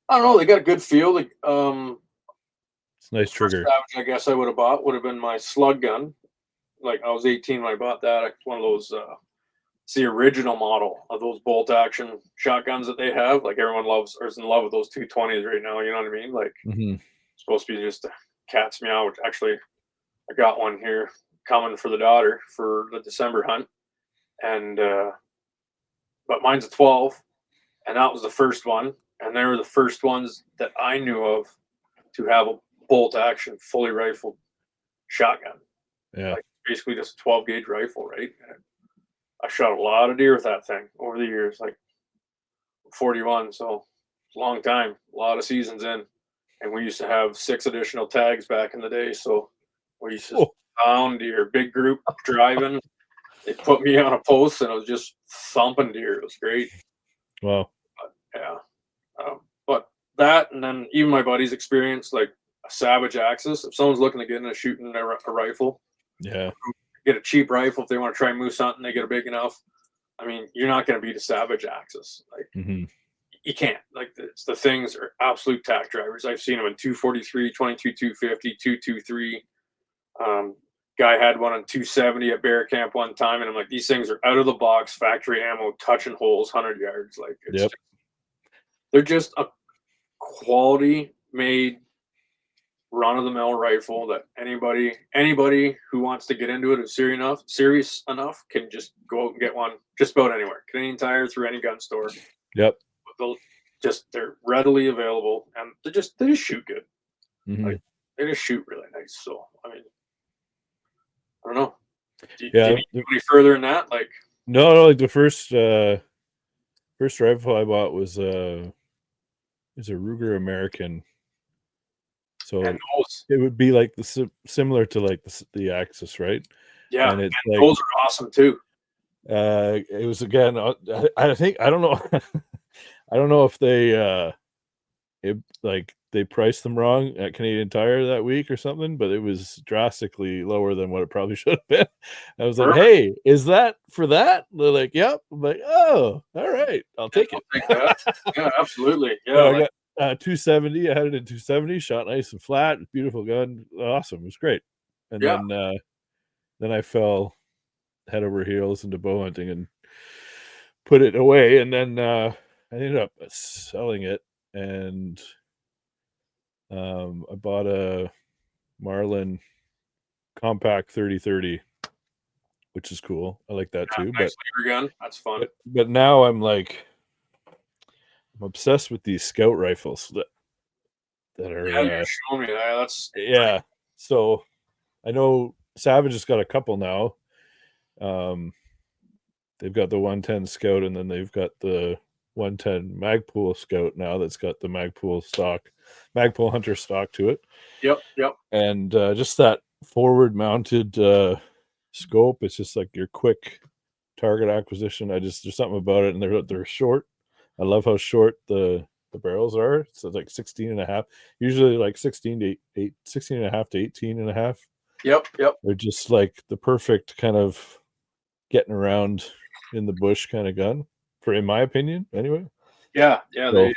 I don't know, they got a good feel. Like it's a nice trigger. Savage, I guess I would have been my slug gun. Like I was 18 when I bought that. It's one of those it's the original model of those bolt action shotguns that they have. Like everyone loves or is in love with those 220s right now, you know what I mean? Like it's supposed to be just a cat's meow, which actually I got one here coming for the daughter for the December hunt. And but mine's a 12, and that was the first one, and they were the first ones that I knew of to have a bolt action fully rifled shotgun. Like basically just a 12 gauge rifle, right? And I shot a lot of deer with that thing over the years, like 41, so it's a long time, a lot of seasons in. And we used to have 6 additional tags back in the day, so we used to pound deer, big group driving. They put me on a post, and I was just thumping deer. It was great. Wow. But that, and then even my buddy's experience, like a Savage Axis. If someone's looking to get into shooting a rifle, get a cheap rifle. If they want to try moose hunting, they get a big enough. I mean, you're not going to beat a Savage Axis. Like you can't. Like the things are absolute tack drivers. I've seen them in 243, 22, 250, 223. Guy had one on 270 at bear camp one time, and I'm like, these things are out of the box, factory ammo, touching holes, 100 yards. Like they're just a quality made run of the mill rifle that anybody who wants to get into it is serious enough can just go out and get one just about anywhere. Canadian Tire, through any gun store. They're readily available, and they just shoot good. Like they just shoot really nice. So I mean, I don't know. Do you need any further than that? Like no, like the first rifle I bought was a Ruger American. So it would be like similar to like the Axis, right? Yeah, and it's like, those are awesome too. It was, again, I think, I don't know I don't know if they they priced them wrong at Canadian Tire that week or something, but it was drastically lower than what it probably should have been. I was like, Perfect. "Hey, is that for that?" They're like, "Yep." I'm like, "Oh, all right, I'll take I'll it." take that. Yeah, absolutely. Yeah, So I like, got 270. I had it in 270, shot nice and flat, beautiful gun, awesome. It was great. And yeah, then I fell head over heels into bow hunting and put it away, and then I ended up selling it, and I bought a Marlin compact 30-30, which is cool. I like that too. nice lever gun. That's fun. But now I'm obsessed with these scout rifles that Yeah, are you're showing me that. That's yeah. So I know Savage has got a couple now. They've got the 110 Scout, and then they've got the 110 Magpul Scout now that's got the Magpul Hunter stock to it. yep. And just that forward mounted scope, it's just like your quick target acquisition. There's something about it, and they're short. I love how short the barrels are. So it's like 16 and a half, usually like 16 and a half to 18 and a half. Yep. They're just like the perfect kind of getting around in the bush kind of gun, in my opinion, anyway. Yeah. So,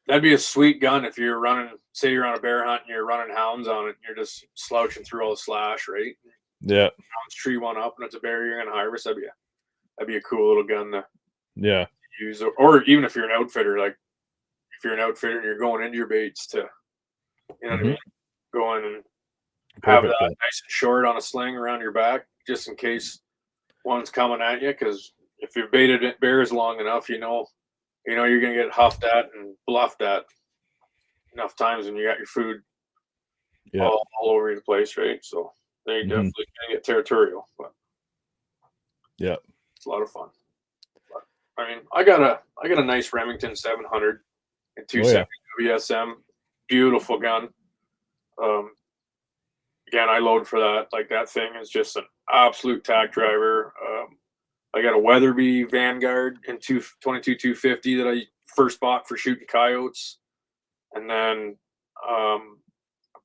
That'd be a sweet gun if you're running. Say you're on a bear hunt and you're running hounds on it. And you're just slouching through all the slash, right? yeah, Hounds tree one up, and it's a bear you're gonna harvest. That'd be a cool little gun to yeah, use, or even if you're an outfitter, like if you're an outfitter and you're going into your baits to, you know what I mean, go in and have perfect. that nice and short on a sling around your back, just in case one's coming at you. Because if you've baited bears long enough, you're gonna get huffed at and bluffed at enough times, and you got your food Yeah, all over the place, right? So they definitely gonna get territorial, but yeah. it's a lot of fun. But, I mean, I got a nice Remington 700 and Oh yeah, 270 WSM, beautiful gun. Um, Again, I load for that. Like that thing is just an absolute tack driver. I got a Weatherby Vanguard in 22 250 that I first bought for shooting coyotes, and then a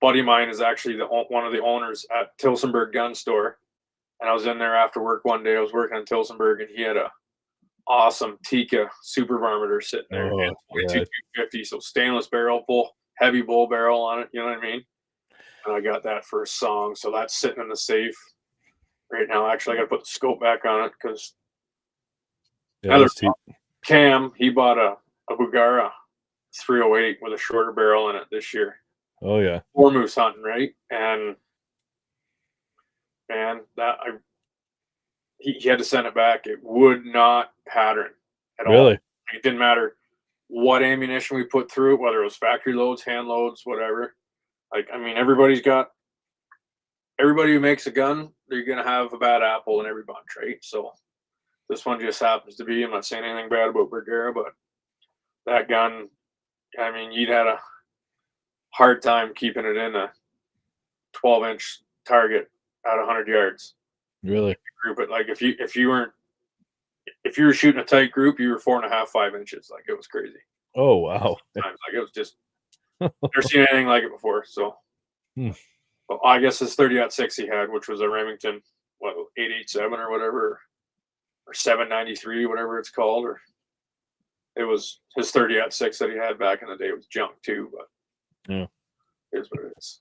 buddy of mine is actually one of the owners at Tilsonburg Gun Store, and I was in there after work one day. I was working on Tilsonburg, and he had a awesome Tika super varminter sitting there, oh 22 yeah, 250, so stainless barrel, heavy bull barrel on it. You know what I mean? And I got that for a song, so that's sitting in the safe right now. Actually, I got to put the scope back on it because yeah. That's cheap. Cam, he bought a Bugara 308 with a shorter barrel in it this year. Oh yeah, For moose hunting, right? And man, he had to send it back. It would not pattern at all. really? It didn't matter what ammunition we put through it, whether it was factory loads, hand loads, whatever. Like, I mean, everybody who makes a gun, they're gonna have a bad apple in every bunch, right? So this one just happens to be. I'm not saying anything bad about Bergera, but that gun, I mean, you'd had a hard time keeping it in a 12-inch target at 100 yards. Really? Group it like if you were shooting a tight group, you were 4.5, 5 inches. Like it was crazy. Oh wow. Sometimes, like it was just never seen anything like it before. So, Hmm. well, I guess his 30-06 he had, which was a Remington, 887 or whatever, or 793, whatever it's called, or it was his 30-06 that he had back in the day was junk too. But Yeah, here's what it is.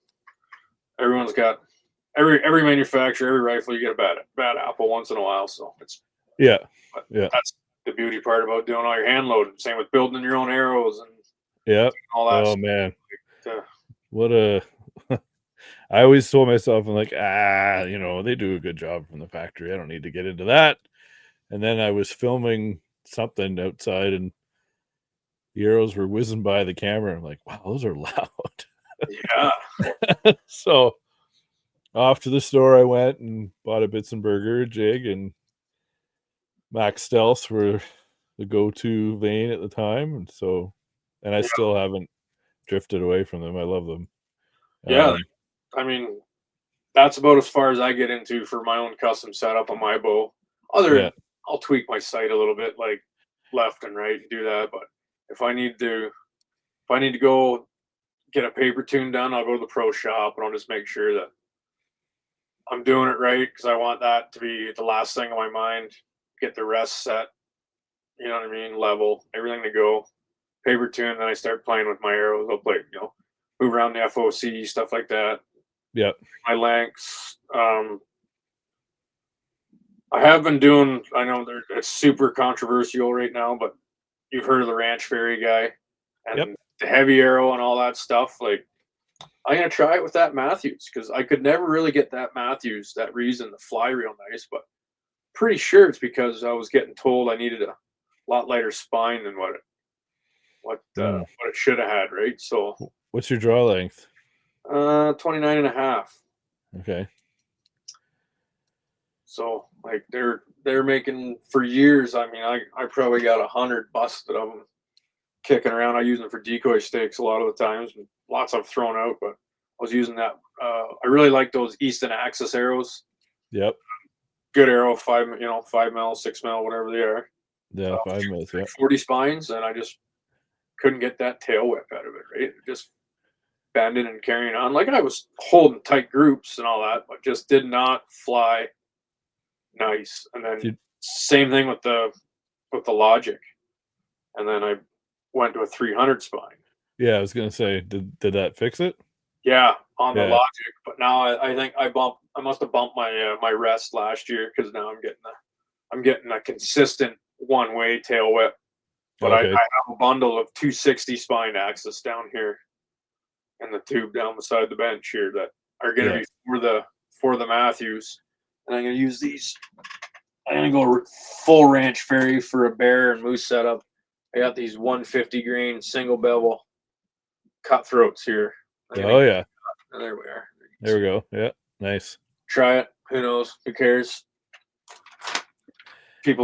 Everyone's got every manufacturer, every rifle, you get a bad apple once in a while. So yeah, but yeah, that's the beauty part about doing all your hand loading. Same with building your own arrows and yeah. all that Oh stuff. man, Uh, what a. I always told myself, I'm like, they do a good job from the factory. I don't need to get into that. And then I was filming something outside, and the arrows were whizzing by the camera. I'm like, wow, those are loud. yeah, So off to the store I went and bought a Bitzenberger jig, and Max Stealth were the go-to vein at the time. And I yeah, still haven't drifted away from them. I love them. yeah. I mean, that's about as far as I get into for my own custom setup on my bow. Yeah, I'll tweak my sight a little bit, like left and right, and do that. But if I need to if I need to go get a paper tune done, I'll go to the pro shop and I'll just make sure that I'm doing it right because I want that to be the last thing on my mind. Get the rest set, you know what I mean, level, everything to go. Paper tune, then I start playing with my arrows. I'll play, move around the FOC, stuff like that. Yep. My lengths. I have been doing, I know it's super controversial right now, but you've heard of the Ranch Fairy guy and the heavy arrow and all that stuff. Like, I'm going to try it with that Matthews because I could never really get that Matthews, that reason to fly real nice, but pretty sure it's because I was getting told I needed a lot lighter spine than what it should have had, right? So what's your draw length? 29 and a half. Okay. So like they're making for years. I mean, I probably got 100 busted of them kicking around. I use them for decoy stakes a lot of the times. Lots I've thrown out, but I was using that. I really like those Easton Axis arrows. Yep. Good arrow, 5 mil, 6 mil, whatever they are. Yeah, 5 mils. Yeah. 40 spines, and I just couldn't get that tail whip out of it. Right, just bending and carrying on. Like I was holding tight groups and all that, but just did not fly nice. And then same thing with the Logic. And then I went to a 300 spine. Yeah, I was gonna say, did that fix it? Yeah, on the Logic. But now I think I must have bumped my rest last year because now I'm getting a consistent one-way tail whip. But I have a bundle of 260 spine axis down here in the tube down beside the bench here that are going to be for the Matthews. And I'm going to use these. I'm going to go full Ranch Fairy for a bear and moose setup. I got these 150 grain single bevel cutthroats here. Oh, yeah. There we are. There we go. Yeah, nice. Try it. Who knows? Who cares? Some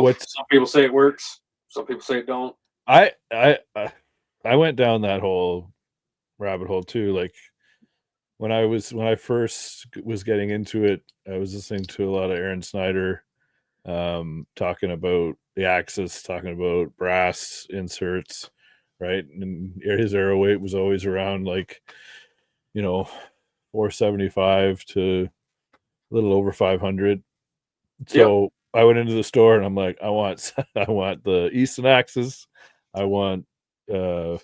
people say it works. Some people say it don't. I went down that whole rabbit hole too. Like when I first was getting into it, I was listening to a lot of Aaron Snyder talking about the axis, talking about brass inserts, right? And his arrow weight was always around 475 to a little over 500. So I went into the store and I'm like, I want the Easton axis. I want I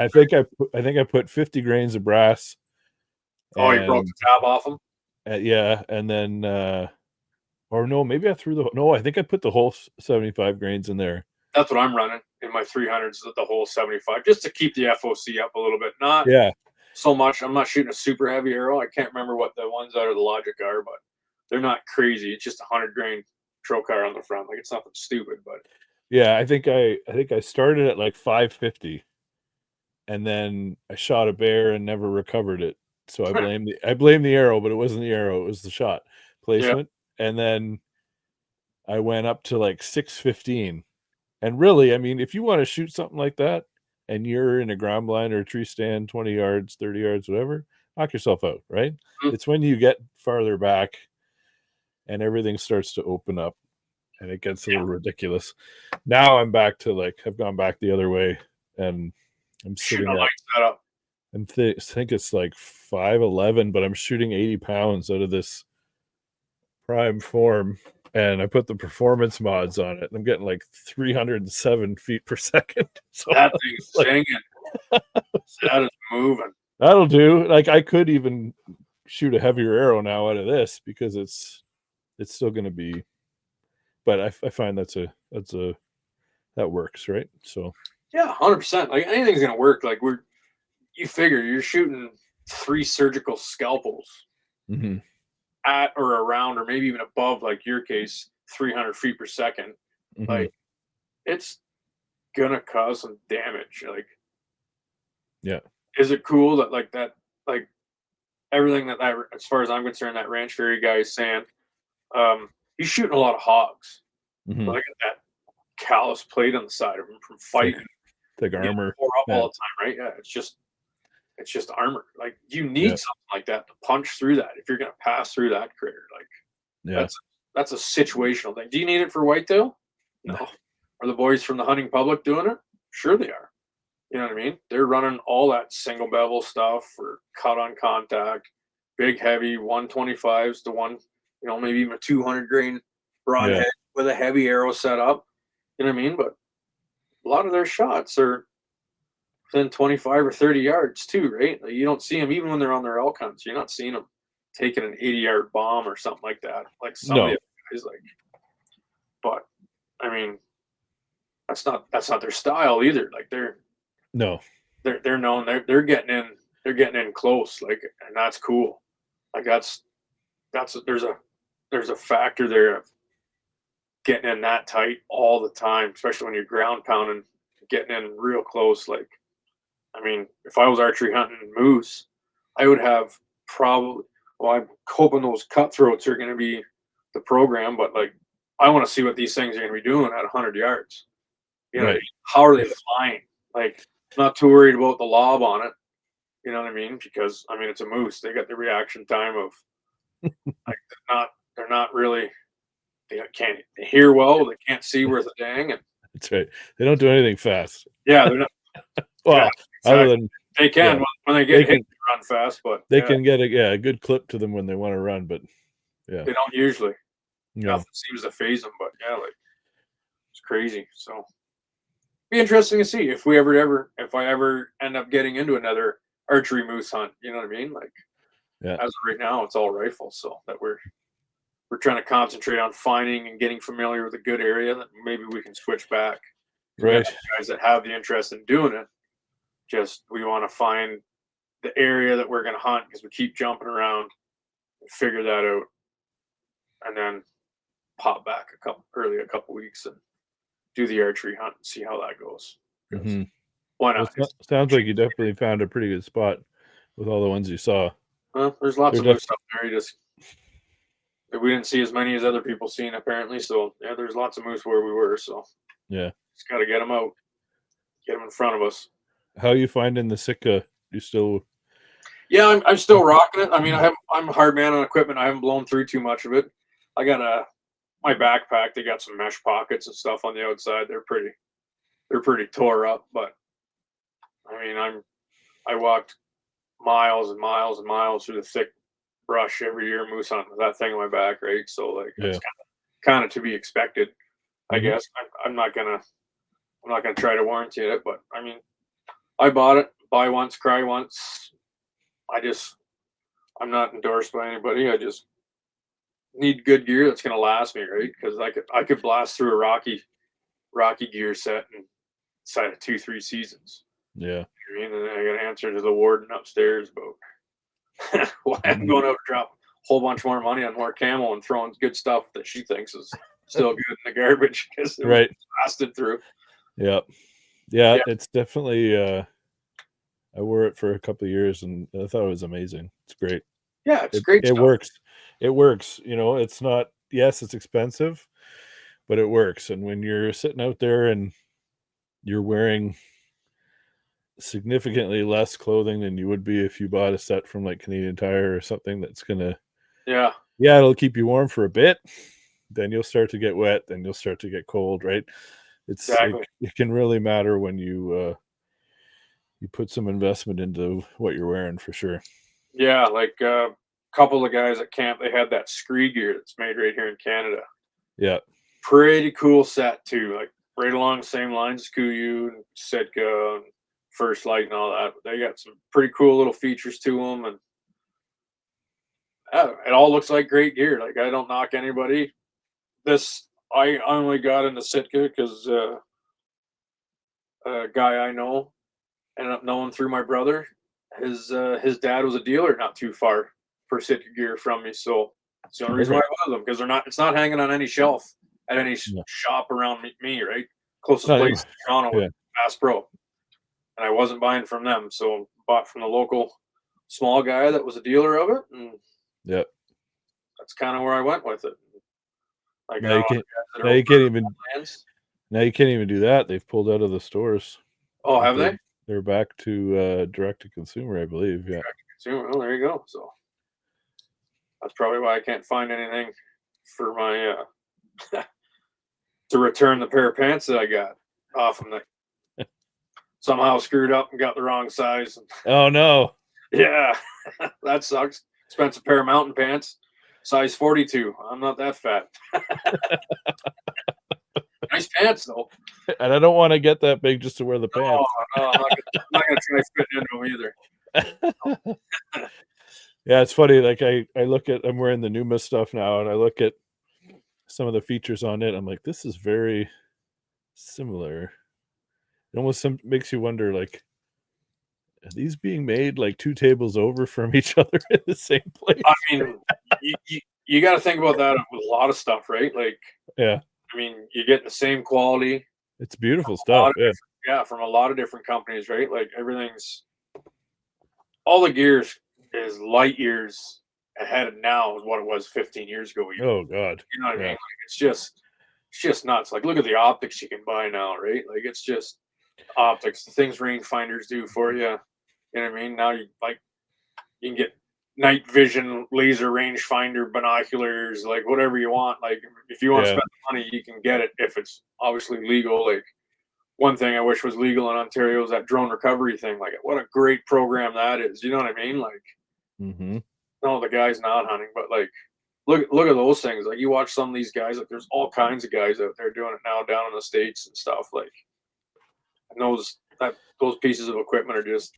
think I put 50 grains of brass. Oh, you broke the tab off them? Yeah, and then or no, maybe I think I put the whole 75 grains in there. That's what I'm running in my 300s, the whole 75, just to keep the FOC up a little bit. Not so much. I'm not shooting a super heavy arrow. I can't remember what the ones out of the Logic are, but they're not crazy. It's just 100 grain trocar on the front. Like it's nothing stupid, but yeah, I think I started at like 550, and then I shot a bear and never recovered it. So I blame the arrow, but it wasn't the arrow; it was the shot placement. Yeah. And then I went up to like 615. And really, I mean, if you want to shoot something like that, and you're in a ground blind or a tree stand, 20 yards, 30 yards, whatever, knock yourself out, right? Mm-hmm. It's when you get farther back, and everything starts to open up. And it gets a little ridiculous. Now I'm back to I've gone back the other way, and I'm sitting at, I think it's like 5'11", but I'm shooting 80 pounds out of this prime form, and I put the performance mods on it. And I'm getting like 307 feet per second. So that thing's singing. That is moving. That'll do. Like I could even shoot a heavier arrow now out of this because it's still going to be. But I find that works, right? So 100%. Like anything's gonna work. Like you figure you're shooting 3 surgical scalpels at or around, or maybe even above, like your case, 300 feet per second. Mm-hmm. Like it's gonna cause some damage. Like, yeah, is it cool that like everything that as far as I'm concerned, that Ranch Fairy guy is saying? He's shooting a lot of hogs. Mm-hmm. Look at that callus plate on the side of him from fighting. Thick armor. Pour up all the time, right? Yeah, it's just armor. Like you need something like that to punch through that if you're going to pass through that critter. Like that's a situational thing. Do you need it for whitetail? No. Are the boys from the hunting public doing it? Sure they are. You know what I mean? They're running all that single bevel stuff or cut on contact, big heavy 125s to one, maybe even a 200 grain Yeah. broadhead with a heavy arrow set up. You know what I mean? But a lot of their shots are within 25 or 30 yards too, right? Like you don't see them even when they're on their elk hunts. You're not seeing them taking an 80-yard bomb or something like that, like some of the No. other guys like. But I mean, that's not their style either. Like No. they're known they're getting in close, like, and that's cool. Like that's there's a factor there of getting in that tight all the time, especially when you're ground pounding, getting in real close. Like, I mean, if I was archery hunting moose, I would have probably. Well, I'm hoping those cutthroats are going to be the program, but like, I want to see what these things are going to be doing at 100 yards. You know what I Right. mean? How are they flying? Like, not too worried about the lob on it. You know what I mean? Because I mean, it's a moose. They got the reaction time of like they're not really they can't hear well. They can't see worth a dang, and That's right. They don't do anything fast. yeah, they're not. Yeah, Well, other exactly. than They can yeah, when they they get hit, can they run fast, but they yeah, can get a good clip to them when they want to run, but yeah. they don't usually. No. Nothing seems to phase them, but yeah, like it's crazy. So be interesting to see if I ever end up getting into another archery moose hunt. You know what I mean? Like Yeah. as of right now, it's all rifle, so that we're trying to concentrate on finding and getting familiar with a good area that maybe we can switch back. We got Right. guys that have the interest in doing it. Just we want to find the area that we're going to hunt because we keep jumping around and figure that out, and then pop back a couple weeks and do the archery hunt and see how that goes. Hmm. Why Well, not? It's sounds like you definitely found a pretty good spot with all the ones you saw. there's lots They're of moose up there. You just we didn't see as many as other people seen apparently. So yeah, there's lots of moose where we were. So Yeah. just got to get them out, get them in front of us. How you finding the Sitka? You still? Yeah, I'm still rocking it. I mean, I'm a hard man on equipment. I haven't blown through too much of it. I got my backpack. They got some mesh pockets and stuff on the outside. They're pretty tore up, but I mean, I walked miles and miles and miles through the thick brush every year moose hunting with that thing on my back, right? So like Yeah. it's kind of to be expected, I Mhm. guess. I'm not gonna try to warranty it, but I mean, I bought it, buy once, cry once. I'm not endorsed by anybody. I just need good gear that's gonna last me, right? Because I could blast through a rocky gear set inside of 2-3 seasons. Yeah. I mean, and then I got to answer to the warden upstairs about why I'm Mhm. going out to drop a whole bunch more money on more camo and throwing good stuff that she thinks is still good in the garbage because it was Right. blasted through. Yeah. Yeah. Yeah. It's definitely. I wore it for a couple of years, and I thought it was amazing. It's great. Yeah, it's It great it stuff. works. It works. It's not. Yes, it's expensive, but it works. And when you're sitting out there and you're wearing significantly less clothing than you would be if you bought a set from like Canadian Tire or something that's gonna, Yeah, it'll keep you warm for a bit. Then you'll start to get wet. Then you'll start to get cold. Right? exactly. It can really matter when you put some investment into what you're wearing for sure. Yeah, like a couple of guys at camp, they had that scree gear that's made right here in Canada. Yeah. Pretty cool set too, like right along the same lines as Kuyu and Sitka and First Light and all that. But they got some pretty cool little features to them, and it all looks like great gear. Like I don't knock anybody. This I only got into Sitka because a guy I know ended up knowing through my brother. His dad was a dealer not too far for Sitka gear from me, so it's the only reason why Okay. I bought them because they're not. It's not hanging on any shelf at any Yeah. shop around me. Right, closest Not place in Toronto yeah. was Bass Pro, and I wasn't buying from them, so bought from the local small guy that was a dealer of it, and Yeah. that's kind of where I went with it. Like Now I you know can't. guys that are Now you over can't even. lands. Now you can't even do that. They've pulled out of the stores. Oh, have They're they? they're back to direct to consumer, I believe. Yeah. Consumer. Well, there you go. So that's probably why I can't find anything for my to return the pair of pants that I got off them. somehow screwed up and got the wrong size. Oh no. Yeah, that sucks. Spent a pair of mountain pants, size 42. I'm not that fat. Nice pants though. And I don't want to get that big just to wear the Oh pants. no, I'm not gonna try fitting into them either. Yeah, it's funny. Like I look at, I'm wearing the Numa stuff now, and I look at some of the features on it. I'm like, this is very similar. It almost makes you wonder, like, are these being made like 2 tables over from each other in the same place? I mean, you got to think about that with a lot of stuff, right? Like, Yeah, I mean, you get the same quality. it's beautiful stuff. Yeah, Yeah, from a lot of different companies, right? Like everything's all the gears is light years ahead of now is what it was 15 years ago. oh god. You know what I mean? Yeah. Like, it's just nuts. Like look at the optics you can buy now, right? Like it's just optics, the things rangefinders do for you. You know what I mean? Now you can get night vision, laser rangefinder, binoculars, like whatever you want. Like if you want to Yeah. spend money, you can get it if it's obviously legal. Like one thing I wish was legal in Ontario is that drone recovery thing. Like what a great program that is. You know what I mean? Like Mm-hmm. no, the guy's not hunting, but like look at those things. Like you watch some of these guys, like there's all kinds of guys out there doing it now down in the States and stuff. Like and those pieces of equipment are just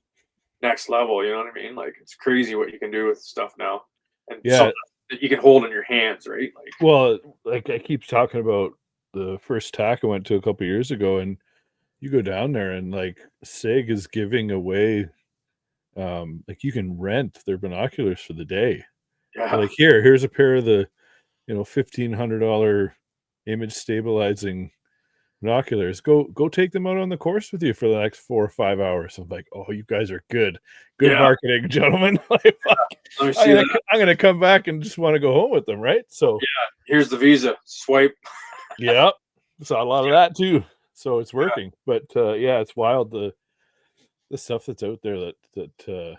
next level, you know what I mean? Like it's crazy what you can do with stuff now. And Yeah. something that you can hold in your hands, right? Like Well, like I keep talking about the first tack I went to a couple years ago, and you go down there and like SIG is giving away like you can rent their binoculars for the day. yeah. Like here's a pair of the $1,500 image stabilizing binoculars. Go take them out on the course with you for the next 4 or 5 hours. I'm like, oh, you guys are good Yeah. marketing, gentlemen. Like, fuck, Let me see that. I'm gonna come back and just want to go home with them, right? So Here's the visa. Swipe. yeah, saw a lot of that too. So it's working, but yeah, it's wild the stuff that's out there that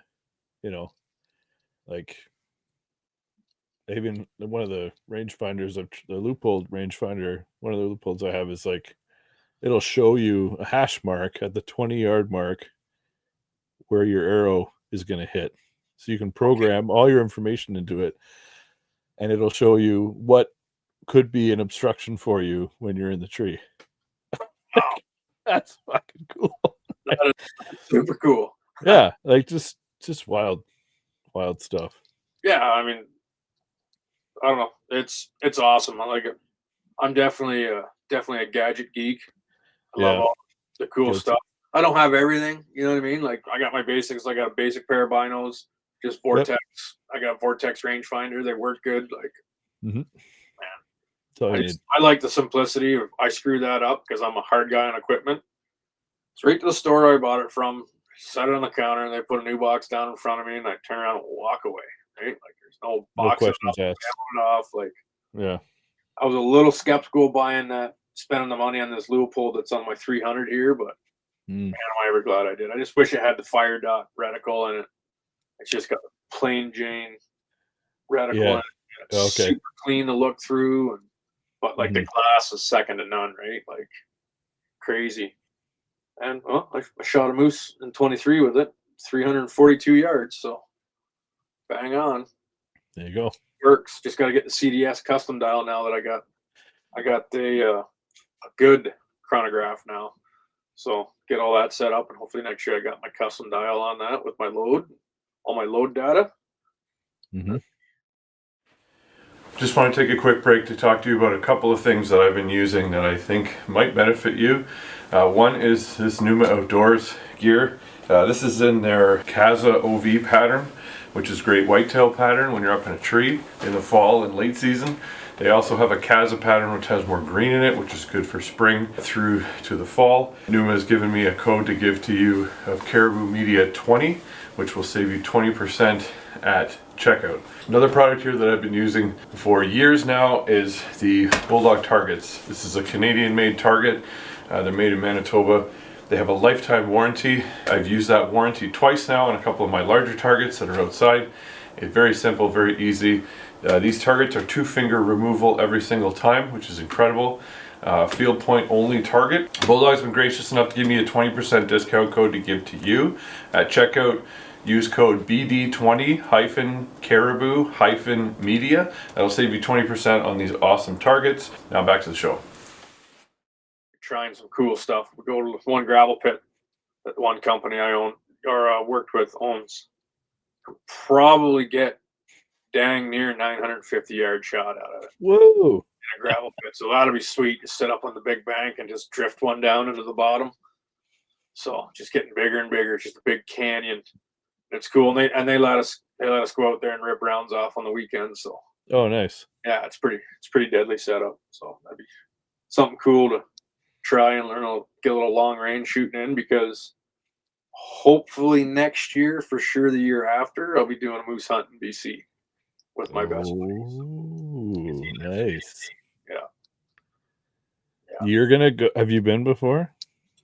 like even one of the rangefinders of the loophole rangefinder. One of the loopholes I have is like it'll show you a hash mark at the 20-yard mark where your arrow is going to hit, so you can program all your information into it, and it'll show you what could be an obstruction for you when you're in the tree. Wow. That's fucking cool. That is super cool. Yeah, like just wild stuff. Yeah, I mean, I don't know. It's awesome. I like it. I'm definitely a gadget geek. I love all the cool stuff. I don't have everything, you know what I mean? Like I got my basics. I got a basic pair of binos, just Vortex. Yep. I got a Vortex rangefinder. They work good. Like, man, I like the simplicity of. I screw that up because I'm a hard guy on equipment. Straight to the store I bought it from. Set it on the counter, and they put a new box down in front of me, and I turn around and walk away. Right? Like there's no boxes off. Like yeah, I was a little skeptical buying that, spending the money on this Leupold that's on my 300 here, but man, am I ever glad I did. I just wish it had the fire dot reticle in it. It's just got a plain Jane reticle in it. It's super clean to look through, but like the glass is second to none, right? Like crazy. And well, I shot a moose in 23 with it, 342 yards. So bang on. There you go. Works. Just got to get the CDS custom dial now that I got a good chronograph now. So get all that set up, and hopefully next year I got my custom dial on that with my load, all my load data. Mm-hmm. Just want to take a quick break to talk to you about a couple of things that I've been using that I think might benefit you. One is this Numa Outdoors gear. This is in their Kaza OV pattern, which is great whitetail pattern when you're up in a tree in the fall and late season. They also have a Kaza pattern which has more green in it, which is good for spring through to the fall. Numa has given me a code to give to you of Caribou Media 20, which will save you 20% at checkout. Another product here that I've been using for years now is the Bulldog targets. This is a Canadian made target. They're made in Manitoba. They have a lifetime warranty. I've used that warranty twice now on a couple of my larger targets that are outside. It's very simple, very easy. These targets are 2-finger removal every single time, which is incredible. field point only target. Bulldog's been gracious enough to give me a 20% discount code to give to you. At checkout, use code BD20-Caribou-Media. That'll save you 20% on these awesome targets. Now back to the show. Trying some cool stuff. We go to one gravel pit that one company I own or worked with owns. Could probably get dang near 950 yard shot out of it. Whoa! In a gravel pit, so that'll be sweet to sit up on the big bank and just drift one down into the bottom. So just getting bigger and bigger. It's just a big canyon. It's cool, and they let us go out there and rip rounds off on the weekends. So oh, nice. Yeah, it's pretty deadly setup. So that'd be something cool to try and learn. I'll get a little long range shooting in, because hopefully next year, for sure the year after, I'll be doing a moose hunt in BC with my best buddies. Ooh, nice. Yeah. You're gonna go. Have you been before?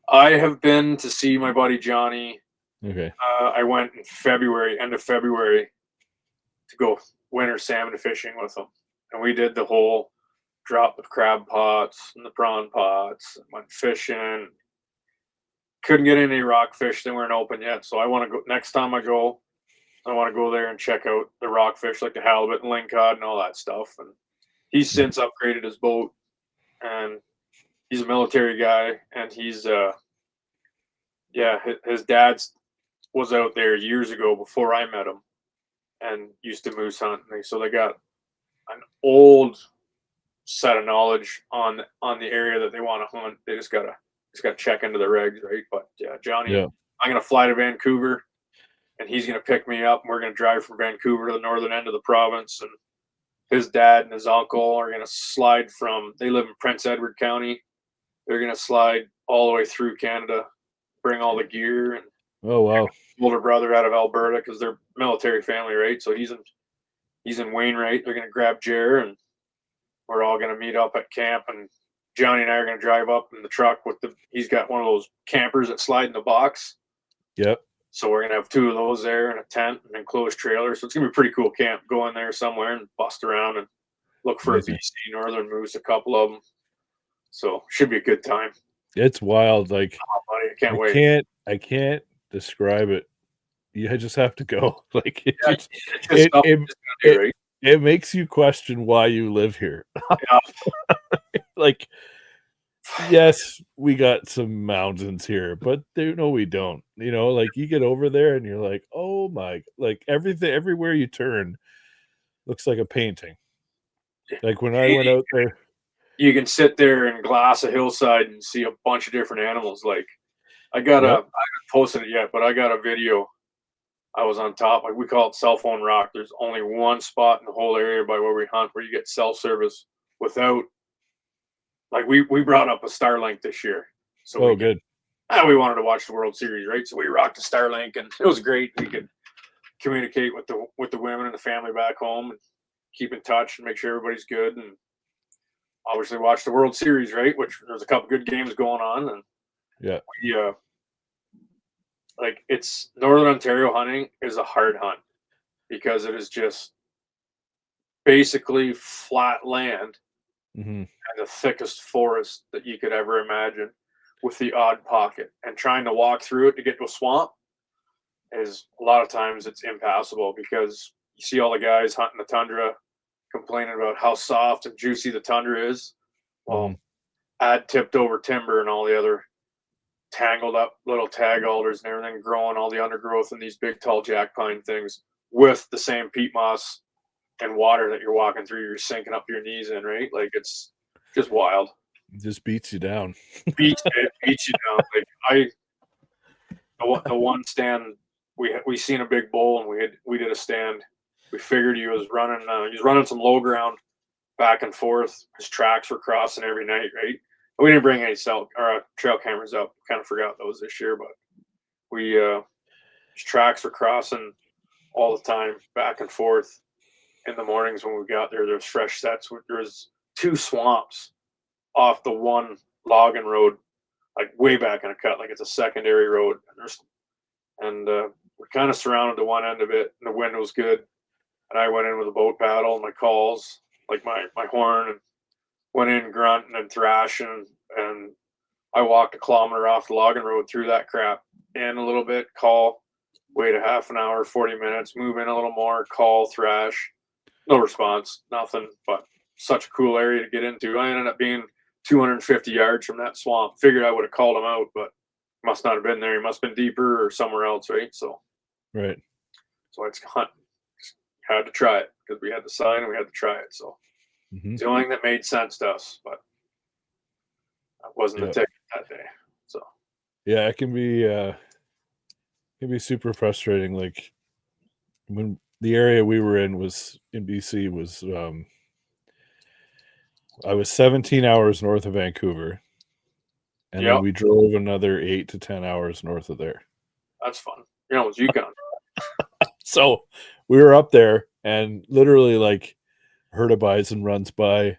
I have been to see my buddy Johnny. Okay. I went in end of February, to go winter salmon fishing with him, and we did the whole drop the crab pots and the prawn pots. Went fishing. Couldn't get any rockfish; they weren't open yet. So I want to go next time I go. I want to go there and check out the rockfish, like the halibut and lingcod and all that stuff. And he's since upgraded his boat, and he's a military guy, and he's his dad's was out there years ago before I met him, and used to moose hunt. So they got an old set of knowledge on the area that they want to hunt. They just gotta check into the regs, right? But yeah, Johnny, I'm gonna fly to Vancouver, and he's gonna pick me up, and we're gonna drive from Vancouver to the northern end of the province. And his dad and his uncle are gonna slide from. They live in Prince Edward County. They're gonna slide all the way through Canada, bring all the gear, and oh wow, older brother out of Alberta, because they're military family, right? So he's in Wainwright. They're gonna grab Jer, and we're all gonna meet up at camp. And Johnny and I are gonna drive up in the truck with he's got one of those campers that slide in the box. Yep. So we're gonna have two of those there, and a tent and enclosed trailer. So it's gonna be a pretty cool camp. Go in there somewhere and bust around and look for Amazing. a BC northern moose, a couple of them. So should be a good time. It's wild. Like, buddy, I can't wait. I can't describe it. You just have to go. Like, it makes you question why you live here. Yeah. Like, yes, we got some mountains here, but no, we don't. You know, like, you get over there and you're like, oh my, like, everywhere you turn looks like a painting. Like when I went out there, you can sit there and glass a hillside and see a bunch of different animals. Like I haven't posted it yet, but I got a video. I was on top, like we call it cell phone rock. There's only one spot in the whole area by where we hunt where you get cell service without, like we brought up a Starlink this year. So good. We wanted to watch the World Series, right? So we rocked the Starlink, and it was great. We could communicate with the women and the family back home, and keep in touch and make sure everybody's good, and obviously watch the World Series, right? Which there's a couple good games going on, and like it's Northern Ontario hunting is a hard hunt because it is just basically flat land and the thickest forest that you could ever imagine, with the odd pocket, and trying to walk through it to get to a swamp is a lot of times it's impassable, because you see all the guys hunting the tundra complaining about how soft and juicy the tundra is. Well, add tipped over timber and all the other tangled up little tag alders and everything growing, all the undergrowth and these big tall jack pine things with the same peat moss and water that you're walking through, you're sinking up your knees in, right? Like it's just wild. It just beats you down. Beats you down. Like the one stand we seen a big bull, and we did a stand. We figured he was running some low ground back and forth. His tracks were crossing every night, right? We didn't bring any trail cameras up. Kind of forgot those this year, but his tracks were crossing all the time, back and forth. In the mornings when we got there, there's fresh sets. There's two swamps off the one logging road, like way back in a cut, like it's a secondary road. And we're kind of surrounded to one end of it, and the wind was good. And I went in with a boat paddle and my calls, like my horn, and went in grunting and thrashing, and I walked a kilometer off the logging road through that crap, in a little bit, call, wait a half an hour, 40 minutes, move in a little more, call, thrash, no response, nothing. But such a cool area to get into. I ended up being 250 yards from that swamp. Figured I would have called him out, but must not have been there. He must have been deeper or somewhere else, right? So Right. it's hunting. Had to try it because we had the sign and we had to try it. So it's the only thing that made sense to us, but that wasn't the ticket that day. So yeah, it can be super frustrating. Like when the area we were in was in BC was I was 17 hours north of Vancouver, and then we drove another 8 to 10 hours north of there. That's fun. You know, it was Yukon. So we were up there, and literally, like, herd of bison runs by.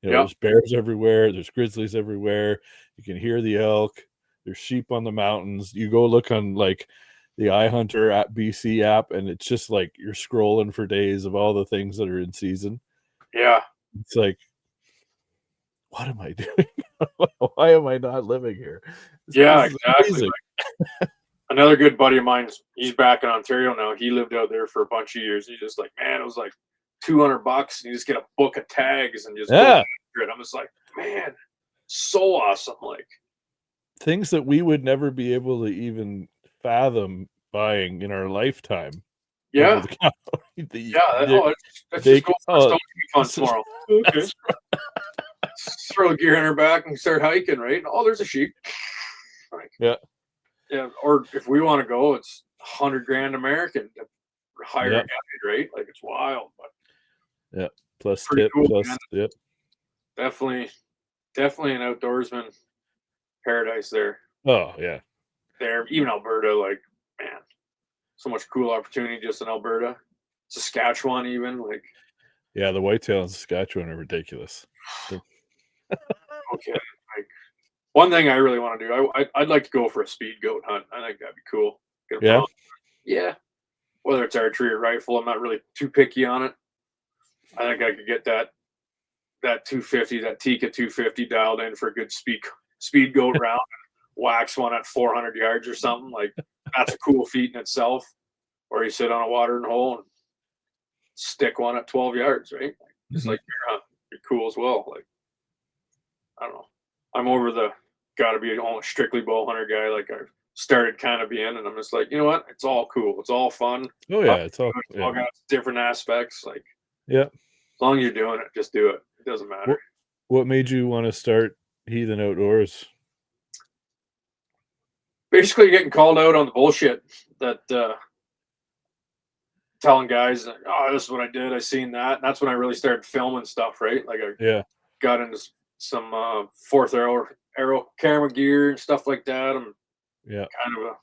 You know, there's bears everywhere. There's grizzlies everywhere. You can hear the elk. There's sheep on the mountains. You go look on like the iHunter at BC app, and it's just like you're scrolling for days of all the things that are in season. Yeah. It's like, what am I doing? Why am I not living here? Exactly. Another good buddy of mine, he's back in Ontario now. He lived out there for a bunch of years. He's just like, man, it was like $200 and you just get a book of tags and just go after it. I'm just like, man, so awesome. Like things that we would never be able to even fathom buying in our lifetime. Yeah. Let's just go for a stone hunt tomorrow. Okay. Throw gear in her back and start hiking, right? Oh, there's a sheep. Like, yeah. Or if we want to go, it's $100,000 American to hire a guide, right? Like it's wild, but plus tip, cool, plus man. Definitely an outdoorsman paradise there. Oh yeah, there, even Alberta, like man, so much cool opportunity just in Alberta, Saskatchewan, even like. Yeah, the whitetail in Saskatchewan are ridiculous. Okay, like one thing I really want to do, I'd like to go for a speed goat hunt. I think that'd be cool. Yeah. Whether it's archery or rifle, I'm not really too picky on it. I think I could get that 250, that Tika 250 dialed in for a good speed goat round. Wax one at 400 yards or something. Like that's a cool feat in itself. Or you sit on a watering hole and stick one at 12 yards, right? Just like deer hunt, be cool as well. Like I don't know. I'm over the gotta be almost strictly bow hunter guy. Like I started kind of being, and I'm just like, you know what? It's all cool. It's all fun. Oh yeah, it's all got different aspects. Like as long as you're doing it, just do it. It doesn't matter. What made you want to start Heathen Outdoors? Basically, getting called out on the bullshit that telling guys, oh, this is what I did. I seen that. And that's when I really started filming stuff, right? Like I got into some fourth arrow camera gear and stuff like that. I'm kind of a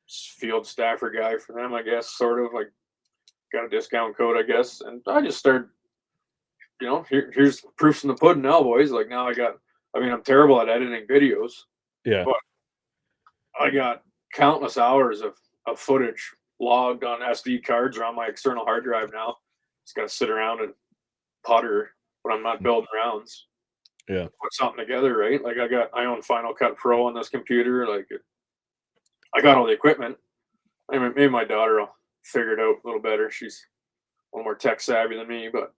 field staffer guy for them, I guess, sort of like got a discount code, I guess. And I just started, you know, here's proofs in the pudding now, boys. Like now I'm terrible at editing videos. Yeah. But I got countless hours of footage logged on SD cards or on my external hard drive now. Just got to sit around and putter when I'm not building rounds. Yeah. Put something together, right? Like I own Final Cut Pro on this computer. Like I got all the equipment. I mean, maybe my daughter will figure it out a little better. She's a little more tech savvy than me, but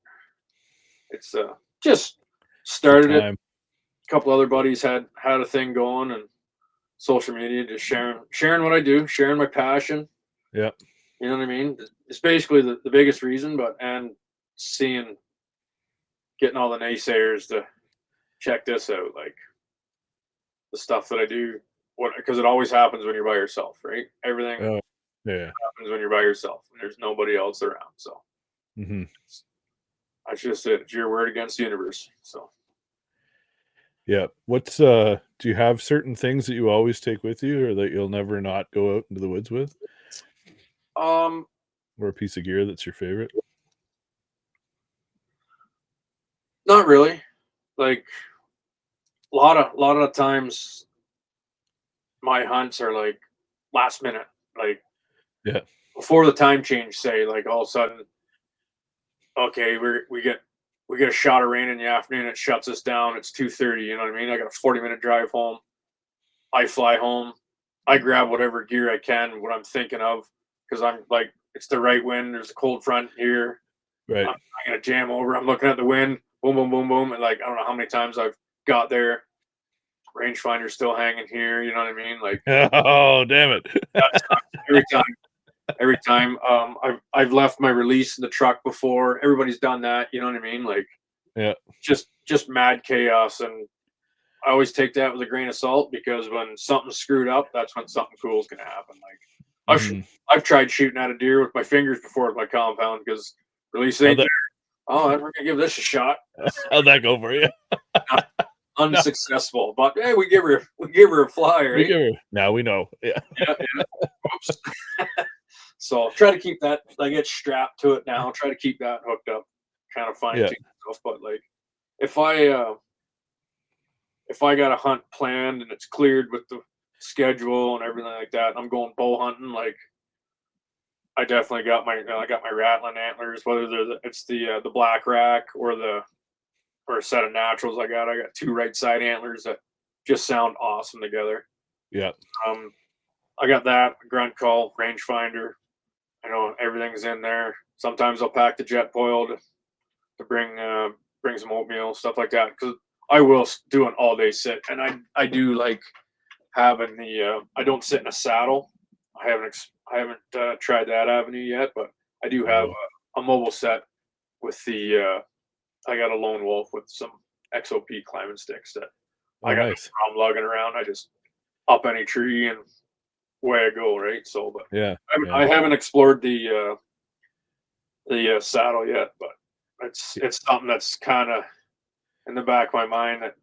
it's just started it. A couple other buddies had a thing going and social media, just sharing what I do, sharing my passion. Yeah. You know what I mean? It's basically the biggest reason, and getting all the naysayers to check this out, like the stuff that I do, because it always happens when you're by yourself, right? Everything happens when you're by yourself and there's nobody else around. So that's just it. It's your word against the universe. So yeah. What's do you have certain things that you always take with you or that you'll never not go out into the woods with? Or a piece of gear that's your favorite? Not really. Like a lot of times my hunts are like last minute, like before the time change, say, like all of a sudden, okay, we get a shot of rain in the afternoon. It shuts us down. It's 2:30. You know what I mean? I got a 40-minute drive home. I fly home. I grab whatever gear I can, what I'm thinking of, because I'm like, it's the right wind. There's a cold front here. Right. I'm gonna jam over. I'm looking at the wind. Boom, boom, boom, boom. And like, I don't know how many times I've got there. Rangefinder's still hanging here. You know what I mean? Like, oh, damn it. every time. Every time. I've left my release in the truck before. Everybody's done that. You know what I mean? Like, yeah, just mad chaos. And I always take that with a grain of salt, because when something's screwed up, that's when something cool is gonna happen. Like, I've tried shooting at a deer with my fingers before at my compound, because release ain't there. Oh, we're gonna give this a shot. How'd that go for you? Unsuccessful, but hey, we give her a fly, right? Now we know. Yeah. Oops. So try to keep that. I get strapped to it now. Try to keep that hooked up, kind of fine tune stuff. But like, if I got a hunt planned and it's cleared with the schedule and everything like that, I'm going bow hunting. Like, I definitely got my rattling antlers, whether it's the black rack or a set of naturals. I got 2 right side antlers that just sound awesome together. Yeah. I got that grunt call, rangefinder. I know everything's in there. Sometimes I'll pack the jet foil to bring some oatmeal, stuff like that, because I will do an all day sit, and I do like having I don't sit in a saddle. I haven't tried that avenue yet, but I do have a mobile set with I got a lone wolf with some XOP climbing sticks that I got no problem lugging around. I just up any tree and way I go, right? So, but I haven't explored the saddle yet, but it's something that's kind of in the back of my mind that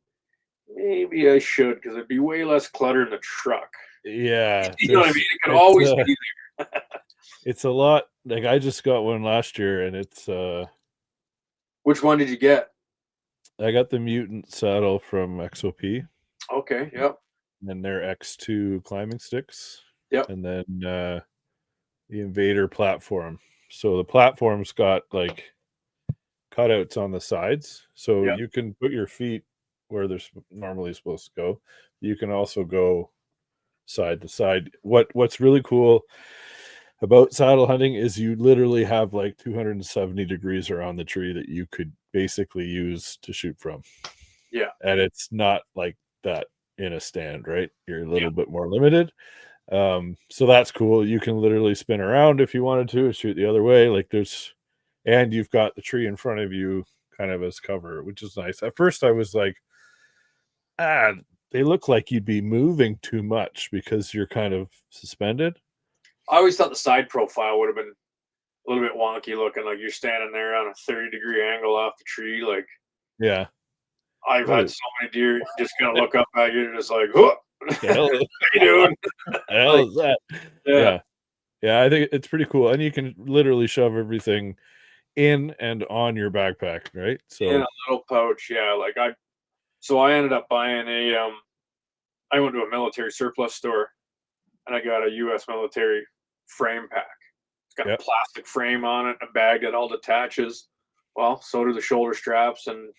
maybe I should, because it'd be way less clutter in the truck. Yeah. You know what I mean? It could always be there. It's a lot. Like, I just got one last year, and it's Which one did you get? I got the Mutant saddle from XOP. Okay, yep. And their X2 climbing sticks. Yep. And then the Invader platform. So the platform's got like cutouts on the sides, so you can put your feet where they're normally supposed to go. You can also go side to side. What's really cool about saddle hunting is you literally have like 270 degrees around the tree that you could basically use to shoot from. Yeah. And it's not like that in a stand, right? You're a little bit more limited. So that's cool. You can literally spin around if you wanted to, shoot the other way. Like, and you've got the tree in front of you kind of as cover, which is nice. At first I was like, they look like you'd be moving too much because you're kind of suspended. I always thought the side profile would have been a little bit wonky looking, like you're standing there on a 30-degree angle off the tree. Like, yeah, I've had so many deer just kind of look up at you, just like, oh, the hell what are you doing? The hell is that? Yeah, I think it's pretty cool, and you can literally shove everything in and on your backpack, right? So in a little pouch, like I ended up buying I went to a military surplus store, and I got a U.S. military frame pack. It's got a plastic frame on it, a bag that all detaches. Well, so do the shoulder straps and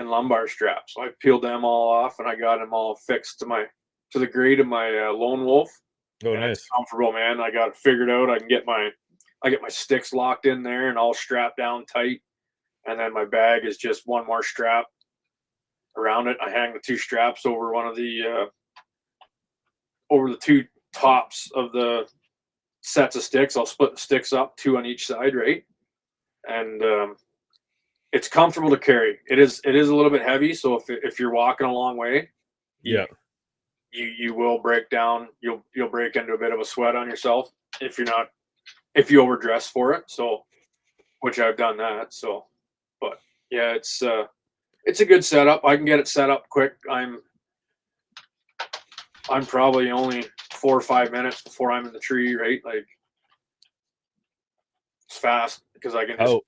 lumbar straps. So I peeled them all off, and I got them all fixed to the grade of my lone wolf. Oh, nice. It's comfortable, man. I got it figured out. I get my sticks locked in there and all strapped down tight, and then my bag is just one more strap around it. I hang the 2 straps over one of the over the 2 tops of the sets of sticks. I'll split the sticks up, 2 on each side, right? And it's comfortable to carry. It is a little bit heavy, so if you're walking a long way, you will break down. You'll break into a bit of a sweat on yourself if you overdress for it. So, which I've done that. So, but yeah, it's a good setup. I can get it set up quick. I'm probably only 4 or 5 minutes before I'm in the tree, right? Like, it's fast because I can just.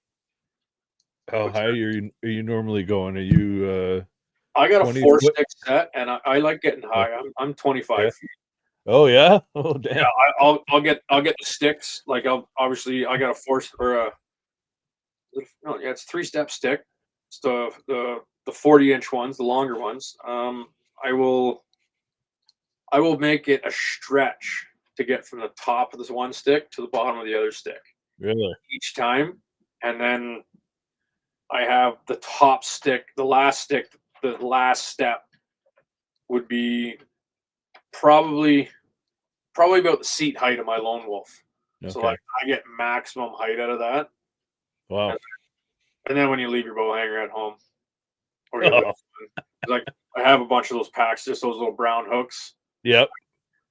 How high are you normally going? Are you? I got a 4-stick set, and I like getting high. I'm 25 feet. Oh yeah. Oh damn. Yeah, I'll get the sticks. Like, I got a it's a 3-step stick. the 40-inch ones, the longer ones. I will make it a stretch to get from the top of this one stick to the bottom of the other stick Really? each time, and then I have the top stick, the last stick, the last step would be probably about the seat height of my lone wolf. Okay. So like I get maximum height out of that. Wow. And then when you leave your bow hanger at home, or like I have a bunch of those packs, just those little brown hooks. Yep.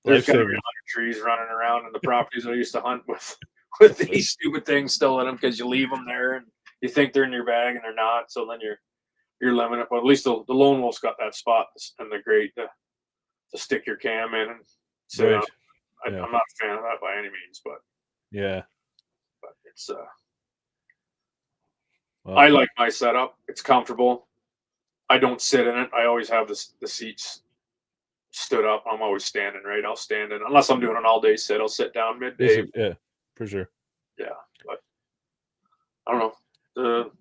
There's got to be 100 trees running around in the properties I used to hunt with these stupid things still in them because you leave them there and you think they're in your bag and they're not. So then you're limited. But at least the lone wolf's got that spot and the great to stick your cam in and sit Right. I'm not a fan of that by any means, but it's wow. I like my setup. It's comfortable. I don't sit in it. I always have the seats stood up. I'm always standing, right? I'll stand in unless I'm doing an all day sit. I'll sit down midday. Yeah, for sure. Yeah, but I don't know. The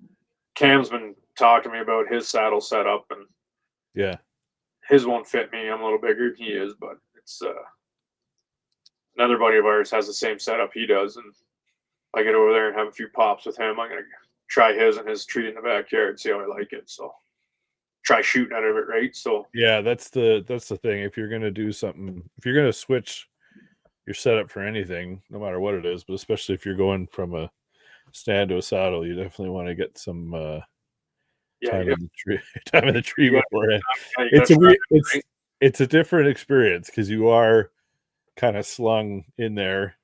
Cam's been talking to me about his saddle setup, and his won't fit me. I'm a little bigger than he is, but it's another buddy of ours has the same setup he does, and I get over there and have a few pops with him. I'm gonna try his and his tree in the backyard, see how I like it. So try shooting out of it, right? So yeah, that's the thing. If you're gonna do something, if you're gonna switch your setup for anything, no matter what it is, but especially if you're going from a stand to a saddle, you definitely want to get some time in the tree beforehand. It's a different experience because you are kind of slung in there,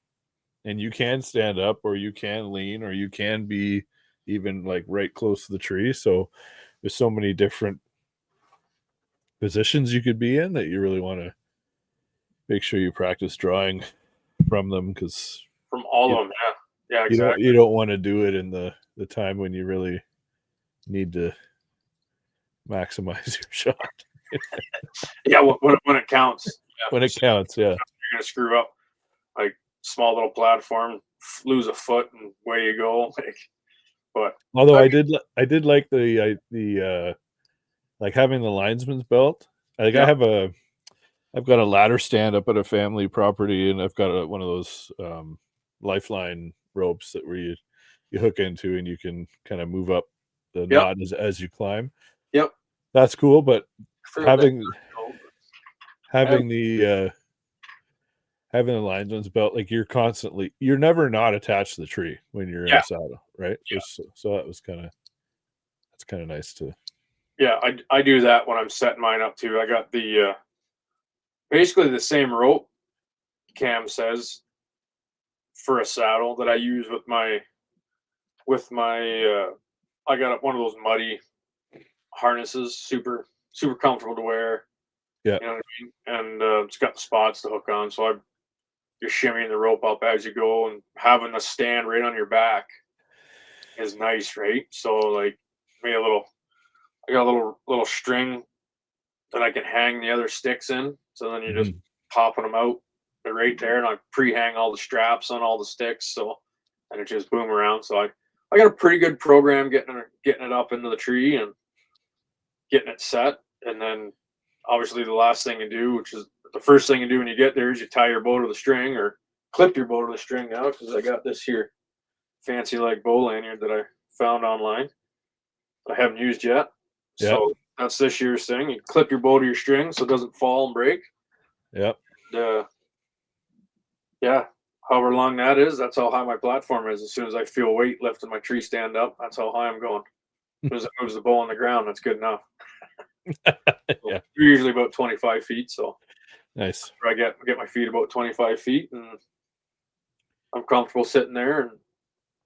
and you can stand up, or you can lean, or you can be even like right close to the tree. So there's so many different positions you could be in that you really want to make sure you practice drawing from them, because from all of them, yeah, exactly. You don't want to do it in the time when you really need to maximize your shot. Yeah, when it counts. Yeah. When it counts, yeah. You're gonna screw up, like small little platform, lose a foot, and away you go. But although I did like the like having the linesman's belt. Like I've got a ladder stand up at a family property, and I've got one of those lifeline ropes that where you hook into, and you can kind of move up the knot as you climb. Yep, that's cool. But having the linesman's belt, like you're never not attached to the tree when you're in a saddle, right? Yeah. So that's kind of nice too. Yeah, I do that when I'm setting mine up too. I got the basically the same rope, Cam says, for a saddle that I use with my I got one of those muddy harnesses, super comfortable to wear. Yeah, you know what I mean? And it's got the spots to hook on, so you're shimmying the rope up as you go, and having the stand right on your back is nice, right? So like I got a little string that I can hang the other sticks in. So then you're just popping them out. They're right there, and I pre-hang all the straps on all the sticks. So and it just boom around. So I got a pretty good program getting it up into the tree and getting it set. And then obviously the last thing you do, which is the first thing you do when you get there, is you tie your bow to the string or clip your bow to the string now, because I got this here fancy like bow lanyard that I found online. I haven't used yet. Yep. So that's this year's thing. You clip your bow to your string so it doesn't fall and break. Yep. Yeah. However long that is, that's how high my platform is. As soon as I feel weight lifting my tree stand up, that's how high I'm going. As soon as it moves the bow on the ground, that's good enough. Yeah. We're usually about 25 feet. So nice. I get my feet about 25 feet, and I'm comfortable sitting there, and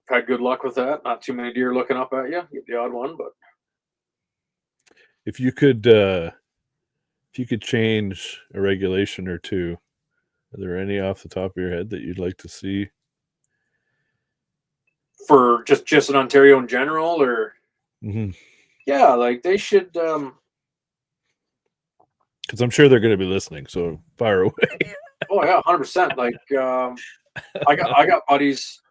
I've had good luck with that. Not too many deer looking up at you. Get the odd one, but if you could change a regulation or two, are there any off the top of your head that you'd like to see for just in Ontario in general, or yeah, like they should, because I'm sure they're going to be listening, so fire away. Oh yeah, 100%. Like I got buddies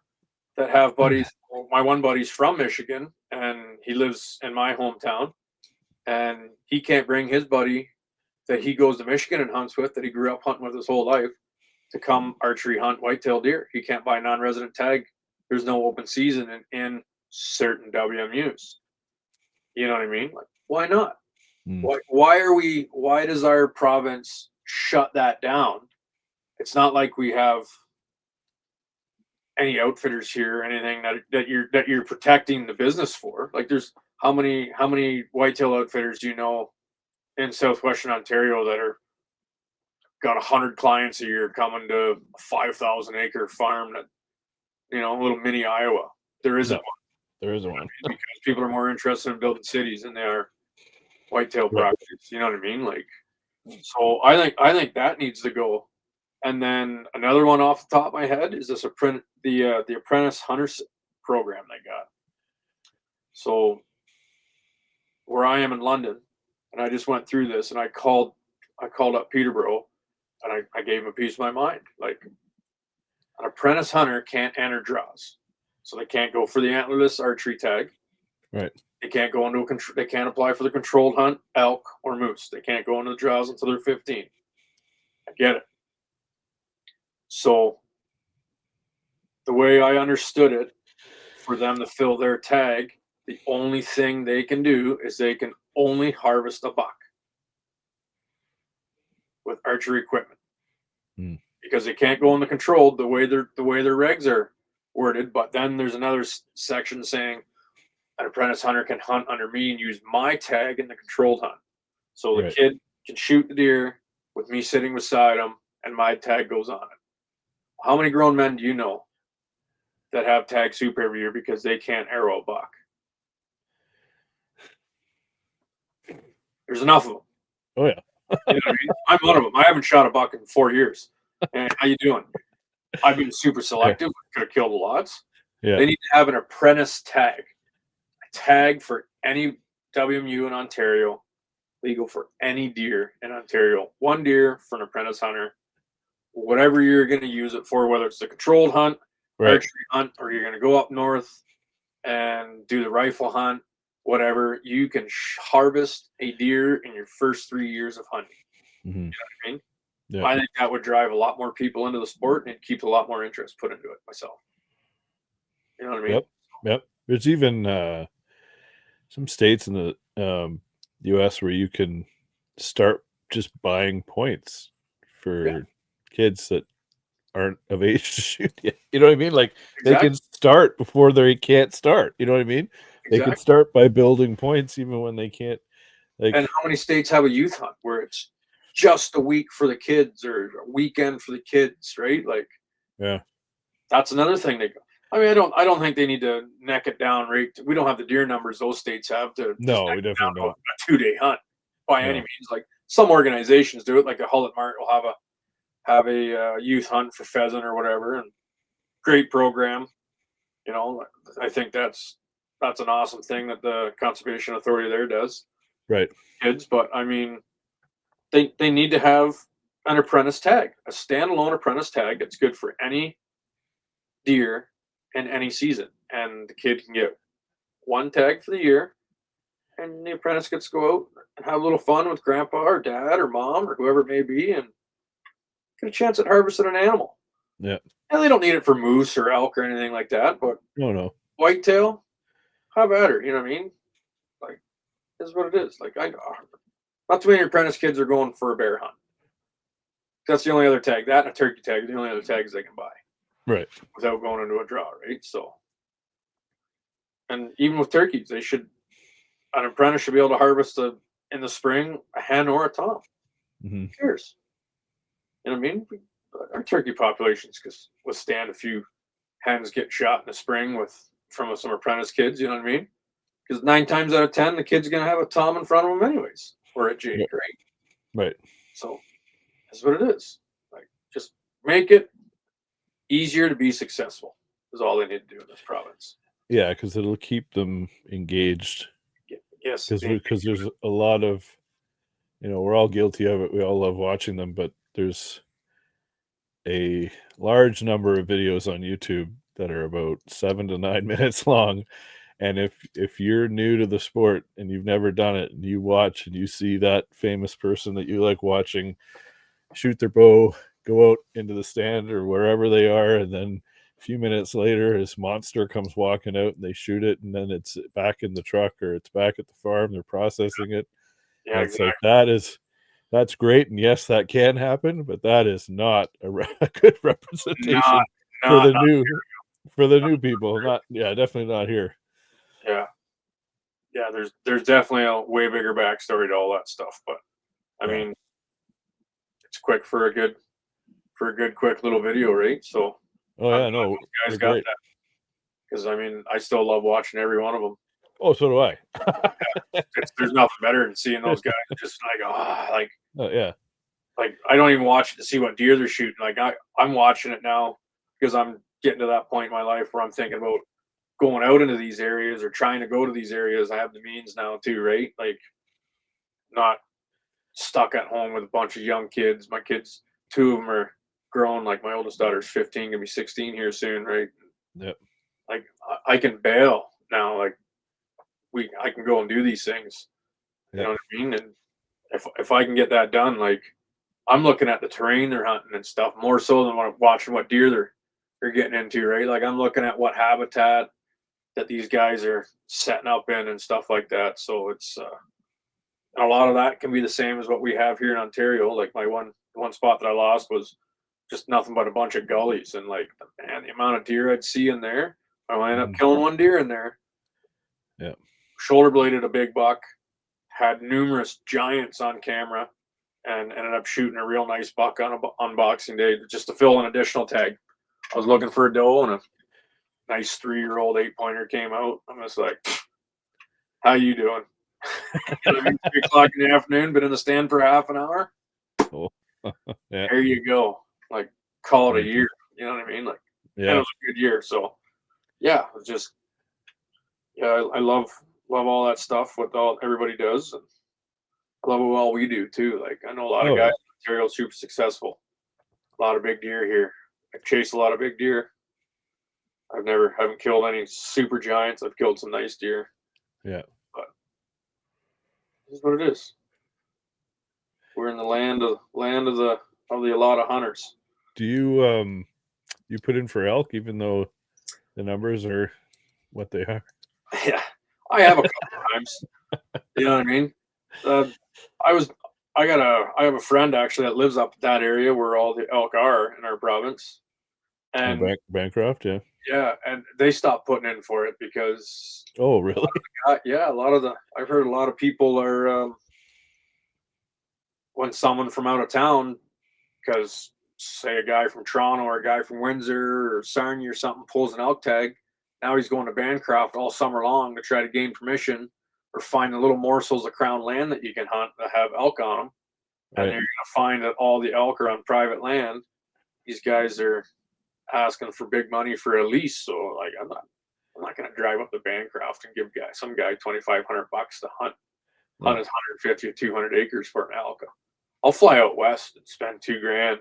that have buddies my one buddy's from Michigan, and he lives in my hometown, and he can't bring his buddy that he goes to Michigan and hunts with, that he grew up hunting with his whole life, to come archery hunt whitetail deer. He can't buy non-resident tag. There's no open season in certain WMUs. You know what I mean? Like, why not? Why does our province shut that down? It's not like we have any outfitters here or anything that you're protecting the business for. Like, there's how many whitetail outfitters do you know in southwestern Ontario that are got 100 clients a year coming to a 5,000 acre farm that, a little mini Iowa? There isn't one. There isn't one. Because people are more interested in building cities than they are whitetail properties. You know what I mean? Like, so I think that needs to go. And then another one off the top of my head is the apprentice hunters program they got. So where I am in London, and I just went through this, and I called up Peterborough, and I gave him a piece of my mind. Like, an apprentice hunter can't enter draws, so they can't go for the antlerless archery tag. Right. They can't go into they can't apply for the controlled hunt, elk or moose. They can't go into the draws until they're 15. I get it. So the way I understood it, for them to fill their tag, the only thing they can do is they can only harvest a buck with archery equipment, because they can't go in the controlled the way their regs are worded. But then there's another section saying an apprentice hunter can hunt under me and use my tag in the controlled hunt. So the kid can shoot the deer with me sitting beside him, and my tag goes on it. How many grown men do you know that have tag soup every year because they can't arrow a buck? There's enough of them. Oh yeah. You know what I mean? I'm one of them. I haven't shot a buck in 4 years. And how you doing? I've been super selective. Could have killed lots. Yeah. They need to have an apprentice tag. A tag for any WMU in Ontario, legal for any deer in Ontario. One deer for an apprentice hunter. Whatever you're going to use it for, whether it's the controlled hunt, archery hunt, or you're going to go up north and do the rifle hunt, whatever, you can harvest a deer in your first 3 years of hunting. You know what I mean? Yeah. I think that would drive a lot more people into the sport and keep a lot more interest put into it myself. You know what I mean? Yep. There's even some states in the U.S. where you can start just buying points for kids that aren't of age to shoot yet. You know what I mean? Like, they can start before they can't start. You know what I mean? They can start by building points even when they can't. Like, and how many states have a youth hunt where it's just a week for the kids or a weekend for the kids, right? Like, yeah, that's another thing. I mean, I don't think they need to neck it down. Right? We don't have the deer numbers those states have to. No, we definitely don't. A 2-day hunt by any means. Like, some organizations do it. Like the Hullet Mart will have a youth hunt for pheasant or whatever, and great program. You know, I think that's an awesome thing that the conservation authority there does. Right. Kids, but I mean, they need to have an apprentice tag, a standalone apprentice tag that's good for any deer in any season, and the kid can get one tag for the year, and the apprentice gets to go out and have a little fun with grandpa or dad or mom or whoever it may be, and get a chance at harvesting an animal. Yeah. And they don't need it for moose or elk or anything like that, but no whitetail, how about her? You know what I mean? Like, this is what it is. Like, I know not too many apprentice kids are going for a bear hunt. That's the only other tag. That and a turkey tag are the only other tags they can buy. Right. Without going into a draw, right? So, and even with turkeys, an apprentice should be able to harvest in the spring a hen or a tom. Who cares? You know what I mean? Our turkey populations could withstand a few hens get shot in the spring from some apprentice kids. You know what I mean? Because 9 times out of 10, the kid's gonna have a tom in front of them anyways, or a jake, right? Right. So that's what it is. Like, just make it easier to be successful is all they need to do in this province. Yeah, because it'll keep them engaged. Yes. Because there's a lot of, we're all guilty of it. We all love watching them, but there's a large number of videos on YouTube that are about 7 to 9 minutes long. And if you're new to the sport and you've never done it, and you watch and you see that famous person that you like watching shoot their bow, go out into the stand or wherever they are, and then a few minutes later his monster comes walking out and they shoot it, and then it's back in the truck or it's back at the farm, they're processing it. Yeah, And it's exactly. like that's great, and yes, that can happen, but that is not a good Not, representation for not, the not. new people. Not, yeah, definitely not here. Yeah, yeah. There's definitely a way bigger backstory to all that stuff, but I Yeah. mean, it's quick for a good quick little video, right? So Oh I'm yeah, glad no, those they're guys got great. that because I mean, I still love watching every one of them. Oh, so do I. There's nothing better than seeing those guys just Oh yeah. like I don't even watch it to see what deer they're shooting. Like I'm watching it now because I'm getting to that point in my life where I'm thinking about going out into these areas or trying to go to these areas. I have the means now too, right? Like not stuck at home with a bunch of young kids. My kids, two of them are grown. Like my oldest daughter's 15, gonna be 16 here soon, right? Yep. Like I can bail now. Like I can go and do these things. You know Yep. what I mean? And if I can get that done, like I'm looking at the terrain they're hunting and stuff more so than watching what deer they're getting into, right? Like I'm looking at what habitat that these guys are setting up in and stuff like that. So it's and a lot of that can be the same as what we have here in Ontario. Like my one spot that I lost was just nothing but a bunch of gullies, and like man, the amount of deer I'd see in there. I ended up Mhm. killing one deer in there. Yep. Shoulder bladed a big buck, had numerous giants on camera, and ended up shooting a real nice buck on Boxing Day just to fill an additional tag. I was looking for a doe, and a nice 3-year-old 8-pointer came out. I'm just like, "How you doing?" You know what I mean? 3 o'clock in the afternoon, been in the stand for half an hour. Cool. Yeah. There you go. Like, call it a Thank you. year. You know what I mean? Like, and it Yeah. was a good year. So yeah, it was just yeah, I love all that stuff. What all everybody does, and I love what all we do too. Like I know a lot of Oh guys yeah. in Ontario super successful. A lot of big deer here. I've chased a lot of big deer. Haven't killed any super giants. I've killed some nice deer, Yeah. but this is what it is. We're in the land of a lot of hunters. Do you put in for elk even though the numbers are what they are? Yeah, I have a couple times. You know what I mean? Uh, I was I have a friend actually that lives up that area where all the elk are in our province, Oh, and Bancroft, yeah. yeah, and they stopped putting in for it because Oh, really? yeah, a lot of the I've heard a lot of people are when someone from out of town, because say a guy from Toronto or a guy from Windsor or Sarnia or something pulls an elk tag, now he's going to Bancroft all summer long to try to gain permission or find the little morsels of crown land that you can hunt that have elk on them. And Right. you're going to find that all the elk are on private land. These guys are asking for big money for a lease. So like, I'm not going to drive up to Bancroft and give some guy $2,500 to hunt No. his 150 or 200 acres for an elk. I'll fly out west and spend $2,000,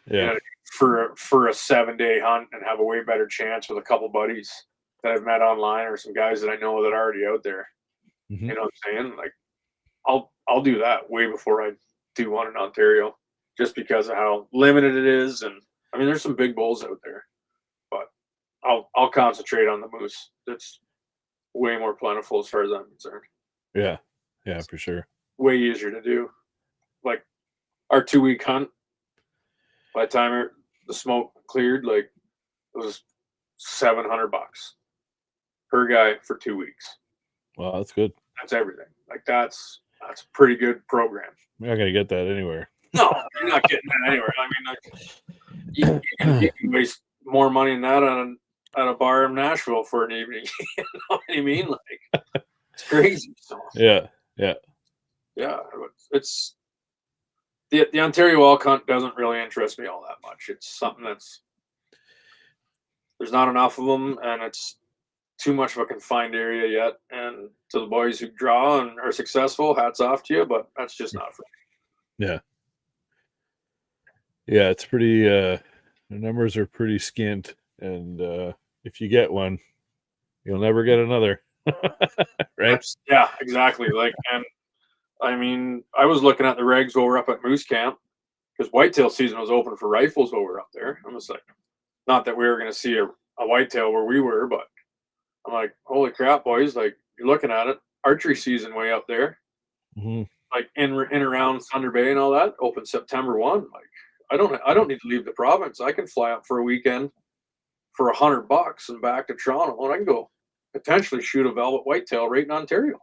you Yeah. know, for a 7-day hunt and have a way better chance with a couple buddies that I've met online or some guys that I know that are already out there. Hmm. You know what I'm saying? Like I'll do that way before I do one in Ontario, just because of how limited it is. And I mean, there's some big bulls out there, but I'll concentrate on the moose. It's way more plentiful as far as I'm concerned. Yeah. Yeah, for sure. Way easier to do. Like our 2-week hunt, by the time the smoke cleared, like it was $700 per guy for 2 weeks. Wow, that's good. That's everything. Like that's a pretty good program. You're not gonna get that anywhere. No, you're not getting that anywhere. I mean, like, you can waste more money than that at a bar in Nashville for an evening. You know what I mean? Like it's crazy. So Yeah. Yeah. yeah, it's the Ontario elk hunt doesn't really interest me all that much. It's something there's not enough of them, and it's too much of a confined area yet. And to the boys who draw and are successful, hats off to you. But that's just not for me. Yeah. Yeah, it's pretty the numbers are pretty skint. and if you get one, you'll never get another. Right? Yeah, exactly. Like, and I mean, I was looking at the regs over up at Moose Camp because whitetail season was open for rifles over up there. I'm just like, not that we were going to see a whitetail where we were, but I'm like, holy crap, boys! Like, you're looking at it, archery season way up there, Mm-hmm. like in around Thunder Bay and all that, open September 1. Like, I don't need to leave the province. I can fly up for a weekend for $100 and back to Toronto, and I can go potentially shoot a velvet whitetail right in Ontario.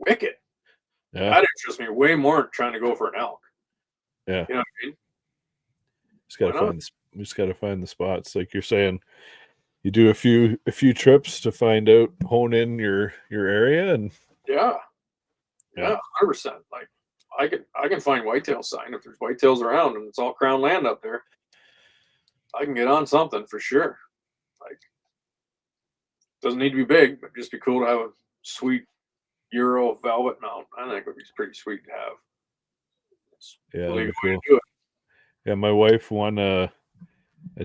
Wicked. Yeah. That interests me way more than trying to go for an elk. Yeah. You know what I mean? Just gotta find the spots. Like you're saying, you do a few trips to find out, hone in your area, and Yeah, 100%. Like, I can find whitetail sign if there's whitetails around and it's all crown land up there. I can get on something for sure. Like, doesn't need to be big, but just be cool to have a sweet Euro velvet mount. I think would be pretty sweet to have. It's yeah, a that'd legal be way cool. to do it. Yeah, my wife won a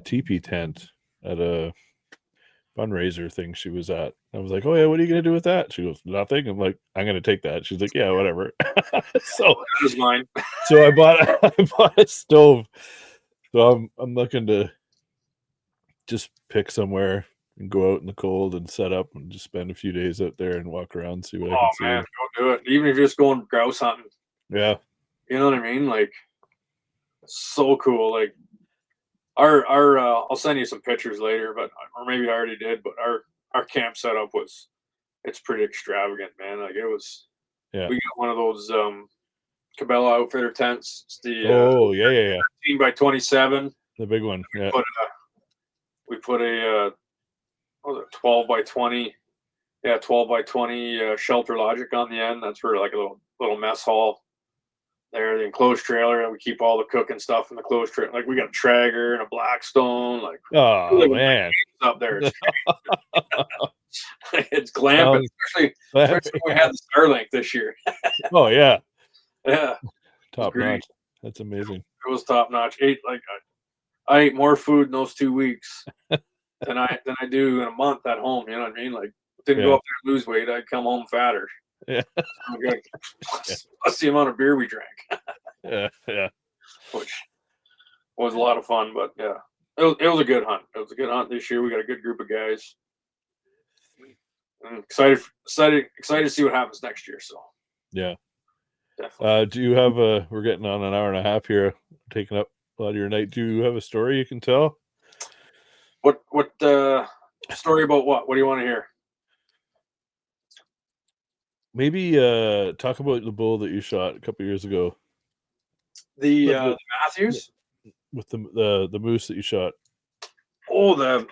teepee tent at a fundraiser thing she was at. I was like, "Oh yeah, what are you gonna do with that?" She goes, "Nothing." I'm like, "I'm gonna take that." She's like, "Yeah, whatever." so That is mine. I bought a stove. So I'm looking to just pick somewhere and go out in the cold and set up and just spend a few days out there and walk around, see what I Oh can see. man, go do it. Even if you're just going grouse hunting, Yeah. you know what I mean? Like, so cool. Like, our I'll send you some pictures later, but or maybe I already did. But our camp setup it's pretty extravagant, man. Like, it was. Yeah. We got one of those Cabela Outfitter tents. It's the Oh, yeah. 13 by 27. The big one. Yeah. We put a what was it, 12 by 20. Yeah, 12 by 20 shelter logic on the end. That's for like a little mess hall. There, the enclosed trailer, and we keep all the cooking stuff in the closed trailer. Like, we got a Traeger and a Blackstone. Like, Oh man, up there, it's it's glamping, especially when we had the Starlink this year. Oh yeah, Yeah, top notch. That's amazing. It was top notch. I ate more food in those 2 weeks than I do in a month at home. You know what I mean? Like, didn't go up there and lose weight. I'd come home fatter. Yeah. Plus the amount of beer we drank. Yeah. Which was a lot of fun, but yeah, it was a good hunt. It was a good hunt this year. We got a good group of guys. I'm excited to see what happens next year. So yeah, definitely. Do you have we're getting on an hour and a half here, taking up a lot of your night. Do you have a story you can tell? What story about what? What do you want to hear? Maybe talk about the bull that you shot a couple years ago. The Matthews with the moose that you shot. Oh, the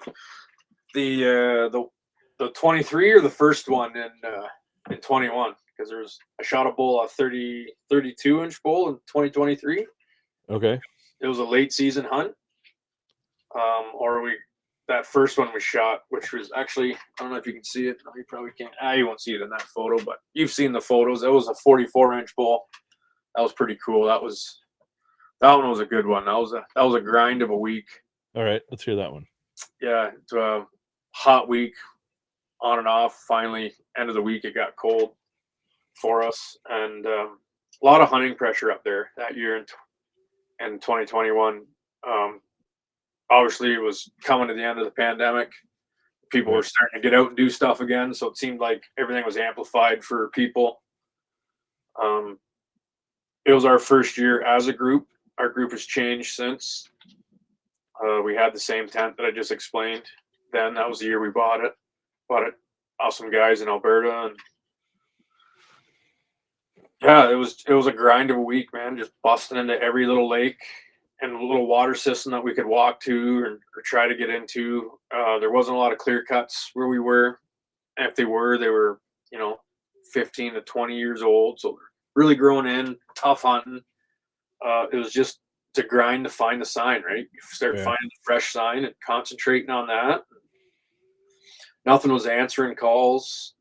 23 or the first one in 21, because I shot a bull, a 32 inch bull in 2023. Okay. It was a late season hunt. That first one we shot, which was actually, I don't know if you can see it. No, you probably can't. You won't see it in that photo, but you've seen the photos. It was a 44 inch bull. That was pretty cool. That one was a good one. That was a grind of a week. All right, let's hear that one. Yeah, it's a hot week, on and off. Finally, end of the week, it got cold for us, and a lot of hunting pressure up there that year in 2021. Obviously, it was coming to the end of the pandemic. People were starting to get out and do stuff again, so it seemed like everything was amplified for people. It was our first year as a group. Our group has changed since. We had the same tent that I just explained. Then that was the year we bought it. Bought it off some guys in Alberta, and yeah, it was a grind of a week, man. Just busting into every little lake and a little water system that we could walk to or try to get into. There wasn't a lot of clear cuts where we were. And if they were, 15 to 20 years old. So really growing in, tough hunting. It was just to grind to find the sign, right? You start finding the fresh sign and concentrating on that. Nothing was answering calls.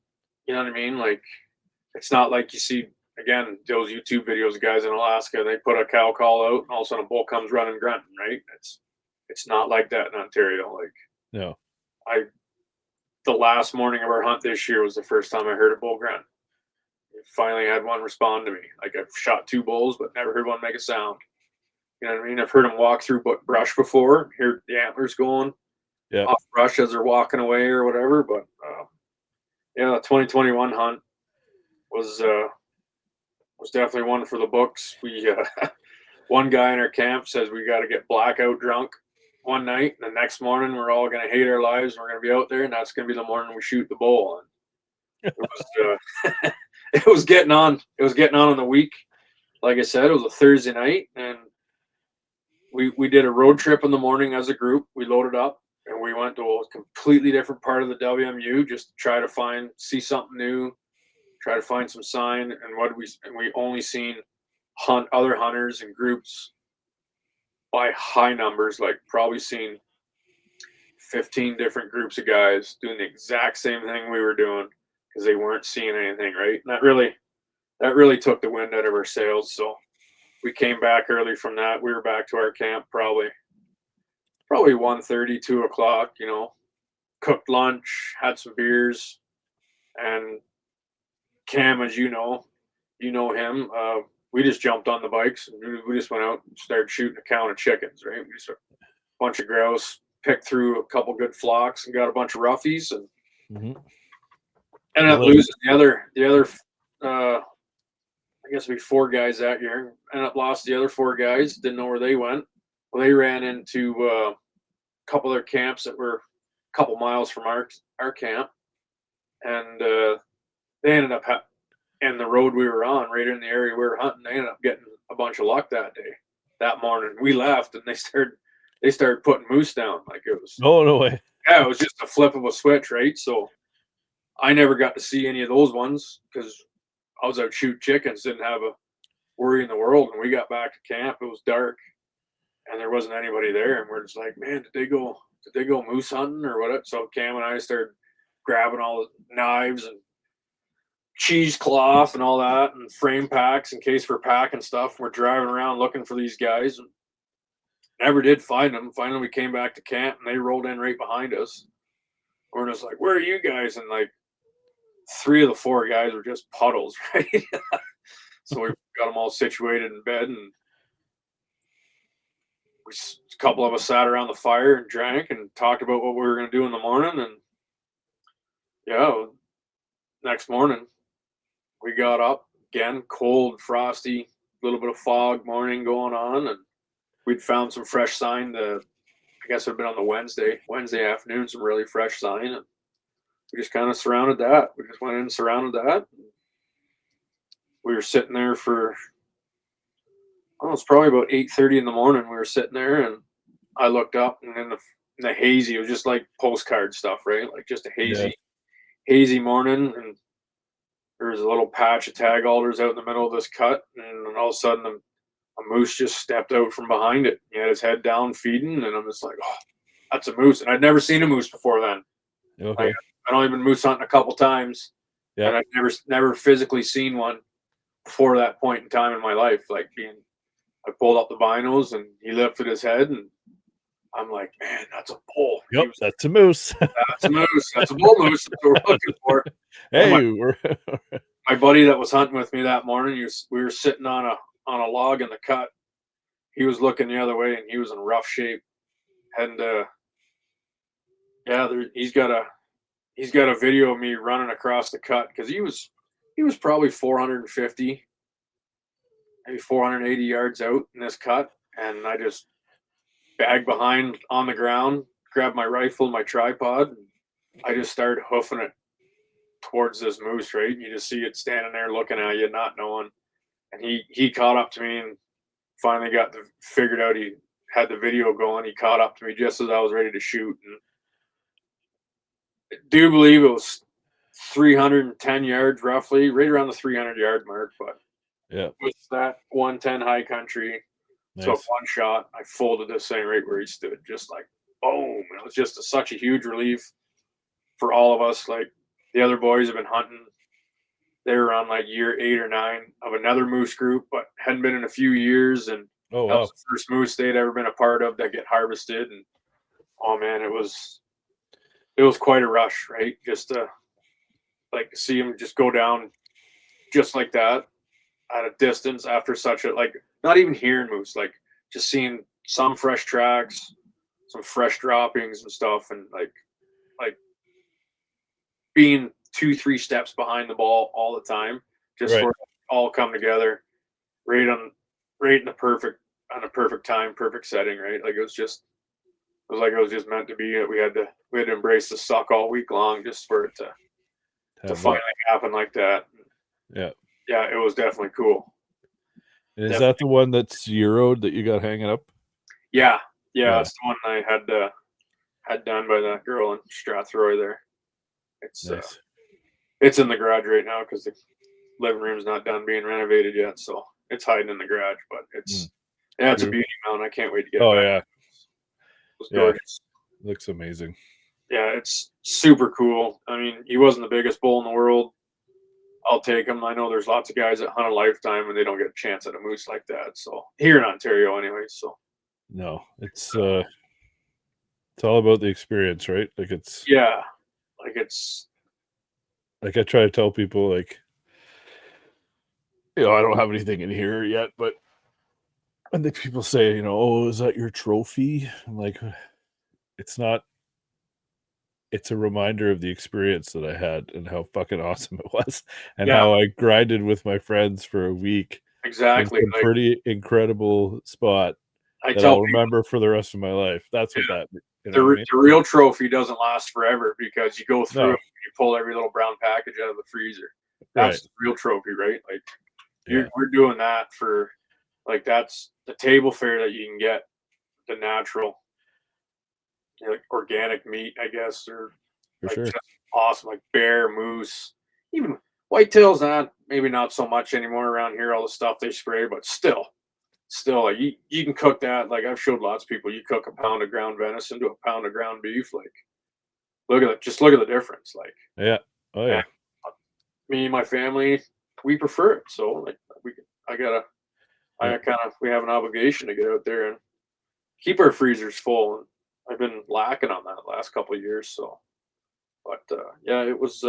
You know what I mean? Like, it's not like you see, again, those YouTube videos of guys in Alaska, they put a cow call out and all of a sudden a bull comes running grunting, right? It's not like that in Ontario. Like No. the last morning of our hunt this year was the first time I heard a bull grunt. Finally had one respond to me. Like I've shot 2 bulls, but never heard one make a sound. You know what I mean? I've heard them walk through brush before, hear the antlers going off brush as they're walking away or whatever. But yeah, the 2021 hunt was definitely one for the books. We one guy in our camp says we got to get blackout drunk one night, and the next morning we're all going to hate our lives, and we're going to be out there, and that's going to be the morning we shoot the bull. And it was it was getting on. It was getting on in the week. Like I said, it was a Thursday night, and we did a road trip in the morning as a group. We loaded up and we went to a completely different part of the WMU just to try to see something new, try to find some sign. And we only seen other hunters and groups by high numbers, like probably seen 15 different groups of guys doing the exact same thing we were doing because they weren't seeing anything, right? And that really took the wind out of our sails. So we came back early from that. We were back to our camp probably 1:30, 2 o'clock, you know, cooked lunch, had some beers, and Cam, as you know him, we just jumped on the bikes and we just went out and started shooting a count of chickens, right? We just a bunch of grouse, picked through a couple good flocks and got a bunch of roughies, and ended up losing the other I guess we 4 guys that year. Ended up lost the other 4 guys. Didn't know where they went. Well, they ran into a couple of their camps that were a couple miles from our camp, and they ended up in the road we were on, right in the area we were hunting. They ended up getting a bunch of luck that morning. We left, and they started putting moose down. Like it was. Oh, no way. Yeah, it was just a flip of a switch, right? So I never got to see any of those ones because I was out shooting chickens, didn't have a worry in the world. And we got back to camp, it was dark and there wasn't anybody there. And we're just like, man, did they go moose hunting or what? So Cam and I started grabbing all the knives and cheesecloth and all that and frame packs in case we're packing stuff. We're driving around looking for these guys and never did find them. Finally, we came back to camp and they rolled in right behind us. We're just like, where are you guys? And like 3 of the 4 guys were just puddles, right? So we got them all situated in bed, and a couple of us sat around the fire and drank and talked about what we were going to do in the morning. And yeah, next morning we got up again, cold, frosty, a little bit of fog morning going on, and we'd found some fresh sign. I guess it had been on the Wednesday afternoon, some really fresh sign. And we just kind of surrounded that. We just went in and surrounded that. We were sitting there for, it was probably about 8:30 in the morning. We were sitting there, and I looked up, and in the hazy, it was just like postcard stuff, right? Like just a hazy morning, and there was a little patch of tag alders out in the middle of this cut, and all of a sudden a moose just stepped out from behind it. He had his head down feeding, and I'm just like, oh, that's a moose. And I'd never seen a moose before then. Okay. I'd only been moose hunting a couple times, and I've never physically seen one before that point in time in my life. Like I pulled up the binos, and he lifted his head, and I'm like, man, that's a bull. Yep, that's a moose. That's a moose. That's a bull moose that we're looking for. Hey, my buddy that was hunting with me that morning, we were sitting on a log in the cut. He was looking the other way, and he was in rough shape. And he's got a video of me running across the cut because he was probably 450, maybe 480 yards out in this cut, and I just bagged behind on the ground, grabbed my rifle, my tripod, and I just started hoofing it towards this moose, right? And you just see it standing there looking at you, not knowing. And he caught up to me and finally figured out he had the video going. He caught up to me just as I was ready to shoot. And I do believe it was 310 yards roughly, right around the 300-yard mark. But with that 110 high country, took one shot. I folded this thing right where he stood, just like boom. It was just such a huge relief for all of us. Like the other boys have been hunting. They were on like year 8 or 9 of another moose group, but hadn't been in a few years. And Oh, That wow. was the first moose they'd ever been a part of that get harvested, and oh man, it was quite a rush, right? Just to like see him just go down just like that at a distance after such a like not even hearing moose, like just seeing some fresh tracks, some fresh droppings and stuff, and like being 2-3 steps behind the ball all the time, just Right. for it to all come together, right on, right in the perfect on a perfect time, perfect setting, right? Like it was like it was just meant to be. We had to embrace the suck all week long just for it to Have finally that. happen like that. Yeah. Yeah, it was definitely cool. And is Definitely. that the one that's Euroed that you got hanging up? Yeah, Yeah. it's the one I had done by that girl in Strathroy there. Nice. It's in the garage right now because the living room's not done being renovated yet, so it's hiding in the garage. But it's it's a Beautiful. beauty mount. I can't wait to get it Oh, back. yeah. It was Yeah. gorgeous. Looks amazing. Yeah, it's super cool. I mean, he wasn't the biggest bull in the world. I'll take him. I know there's lots of guys that hunt a lifetime and they don't get a chance at a moose like that. So here in Ontario, anyway. So No, it's all about the experience, right? Like yeah, like it's like I try to tell people, like, I don't have anything in here yet, but I think people say, oh, is that your trophy? I'm like, it's not. It's a reminder of the experience that I had and how fucking awesome it was, and yeah, how I grinded with my friends for a week in exactly. some Like pretty incredible spot I that tell I'll people, remember for the rest of my life. That's what yeah, that, you know what I mean? the real trophy doesn't last forever because you go through it, No, and you pull every little brown package out of the freezer. right. That's the real trophy, right? Like Yeah, we're doing that for like that's the table fare that you can get the natural, like organic meat, I guess, or for like sure. just awesome, like bear, moose, even whitetails. Not maybe not so much anymore around here. All the stuff they spray, but still, like you can cook that. Like I've showed lots of people, you cook a pound of ground venison to a pound of ground beef. Like look at it, just look at the difference. Like Yeah. Oh, and yeah. me and my family, we prefer it. So like I gotta, Yeah. we have an obligation to get out there and keep our freezers full. And I've been lacking on that last couple of years. So, but yeah, it was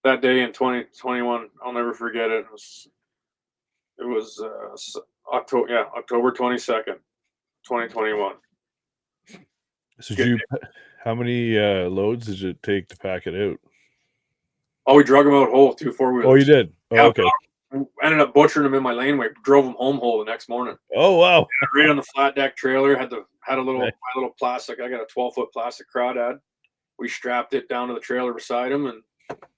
that day in 2021. I'll never forget it. It was October, yeah, October 22nd, 2021. So Good. how many loads did it take to pack it out? Oh, we drug them out whole, 2 Oh, you four-wheelers. did? Oh, Yeah, okay. ended up butchering them in my laneway. Drove them home whole the next morning. Oh, wow. Right on the flat deck trailer. Had a Nice. my little plastic. I got a 12-foot plastic crawdad. We strapped it down to the trailer beside him, and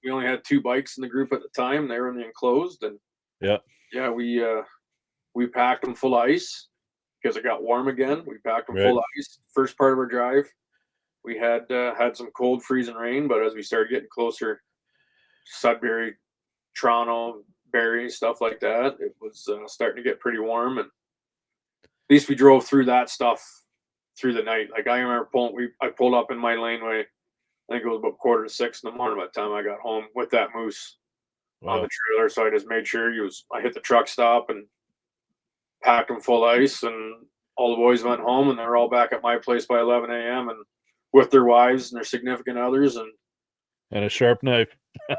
we only had 2 bikes in the group at the time. They were in the enclosed, and Yeah. yeah, we packed them full of ice because it got warm again. We packed them Right. full of ice. First part of our drive, we had some cold freezing rain, but as we started getting closer, Sudbury, Toronto, Barrie, stuff like that, it was starting to get pretty warm, and at least we drove through that stuff through the night. Like I remember I pulled up in my laneway. I think it was about 5:45 in the morning by the time I got home with that moose on the Wow. trailer. So I just made sure I hit the truck stop and packed them full of ice, and all the boys went home, and they were all back at my place by 11 a.m. and with their wives and their significant others, and And a sharp knife. a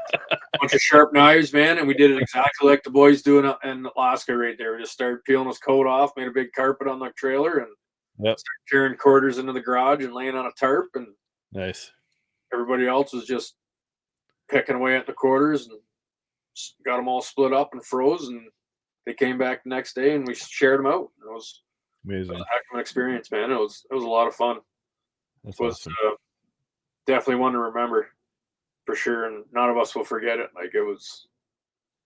bunch of sharp knives, man. And we did it exactly like the boys do in Alaska right there. We just started peeling his coat off, made a big carpet on the trailer, and Yep. started carrying quarters into the garage and laying on a tarp, and Nice. everybody else was just picking away at the quarters and got them all split up and froze, and they came back the next day and we shared them out. It was a Amazing. heck of an experience, man. It was a lot of fun. That's It was awesome. definitely one to remember for sure, and none of us will forget it. Like it was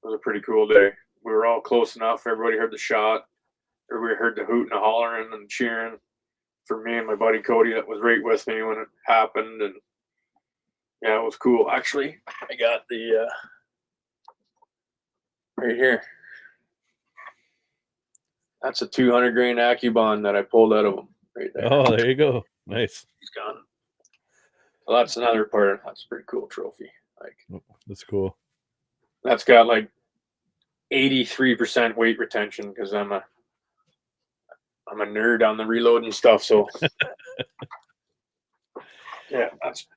a pretty cool day. We were all close enough. Everybody heard the shot. Everybody heard the hooting and hollering and cheering for me and my buddy Cody that was right with me when it happened. And yeah, it was cool. Actually, I got the right here. That's a 200 grain AccuBond that I pulled out of him right there. Oh, there you go. Nice. He's gone. So that's another part. That's a pretty cool trophy. Like That's cool. that's got like 83% weight retention because I'm a I'm a nerd on the reload and stuff. So yeah, that's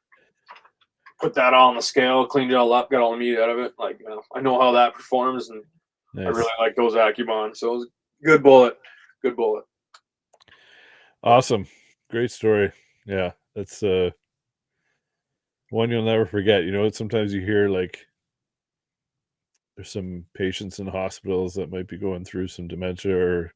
put that all on the scale, cleaned it all up, got all the meat out of it. Like, I know how that performs, and Nice. I really like those AccuBond. So it was good bullet. Good bullet. Awesome. Great story. Yeah. That's one you'll never forget. You know, sometimes you hear like there's some patients in hospitals that might be going through some dementia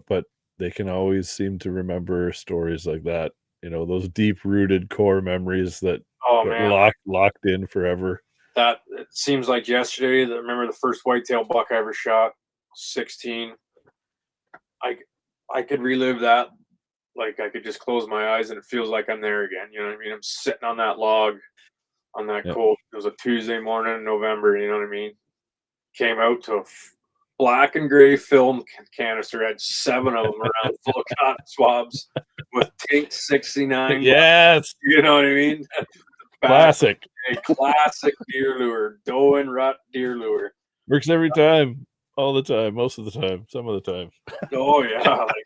but they can always seem to remember stories like that. You know, those deep rooted core memories that Oh man, locked in forever. that it seems like yesterday. I remember the first whitetail buck I ever shot, 16. I could relive that. Like I could just close my eyes and it feels like I'm there again. You know what I mean? I'm sitting on that log on that Yep. cold. It was a Tuesday morning in November. You know what I mean? Came out to a black and gray film canister. Had 7 of them around full of cotton swabs with Tink 69. Yes. You know what I mean? Classic. A classic deer lure, doe and rut deer lure. Works every time, all the time, most of the time, some of the time. Oh yeah, like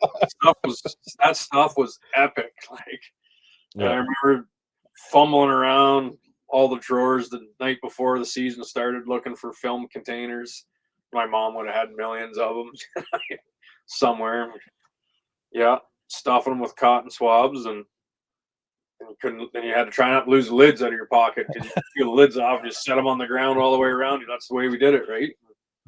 that stuff was epic. Like I remember fumbling around all the drawers the night before the season started looking for film containers. My mom would have had millions of them somewhere. Yeah, stuffing them with cotton swabs and you couldn't. Then you had to try not to lose the lids out of your pocket because you peel the lids off, just set them on the ground all the way around you. That's the way we did it, right?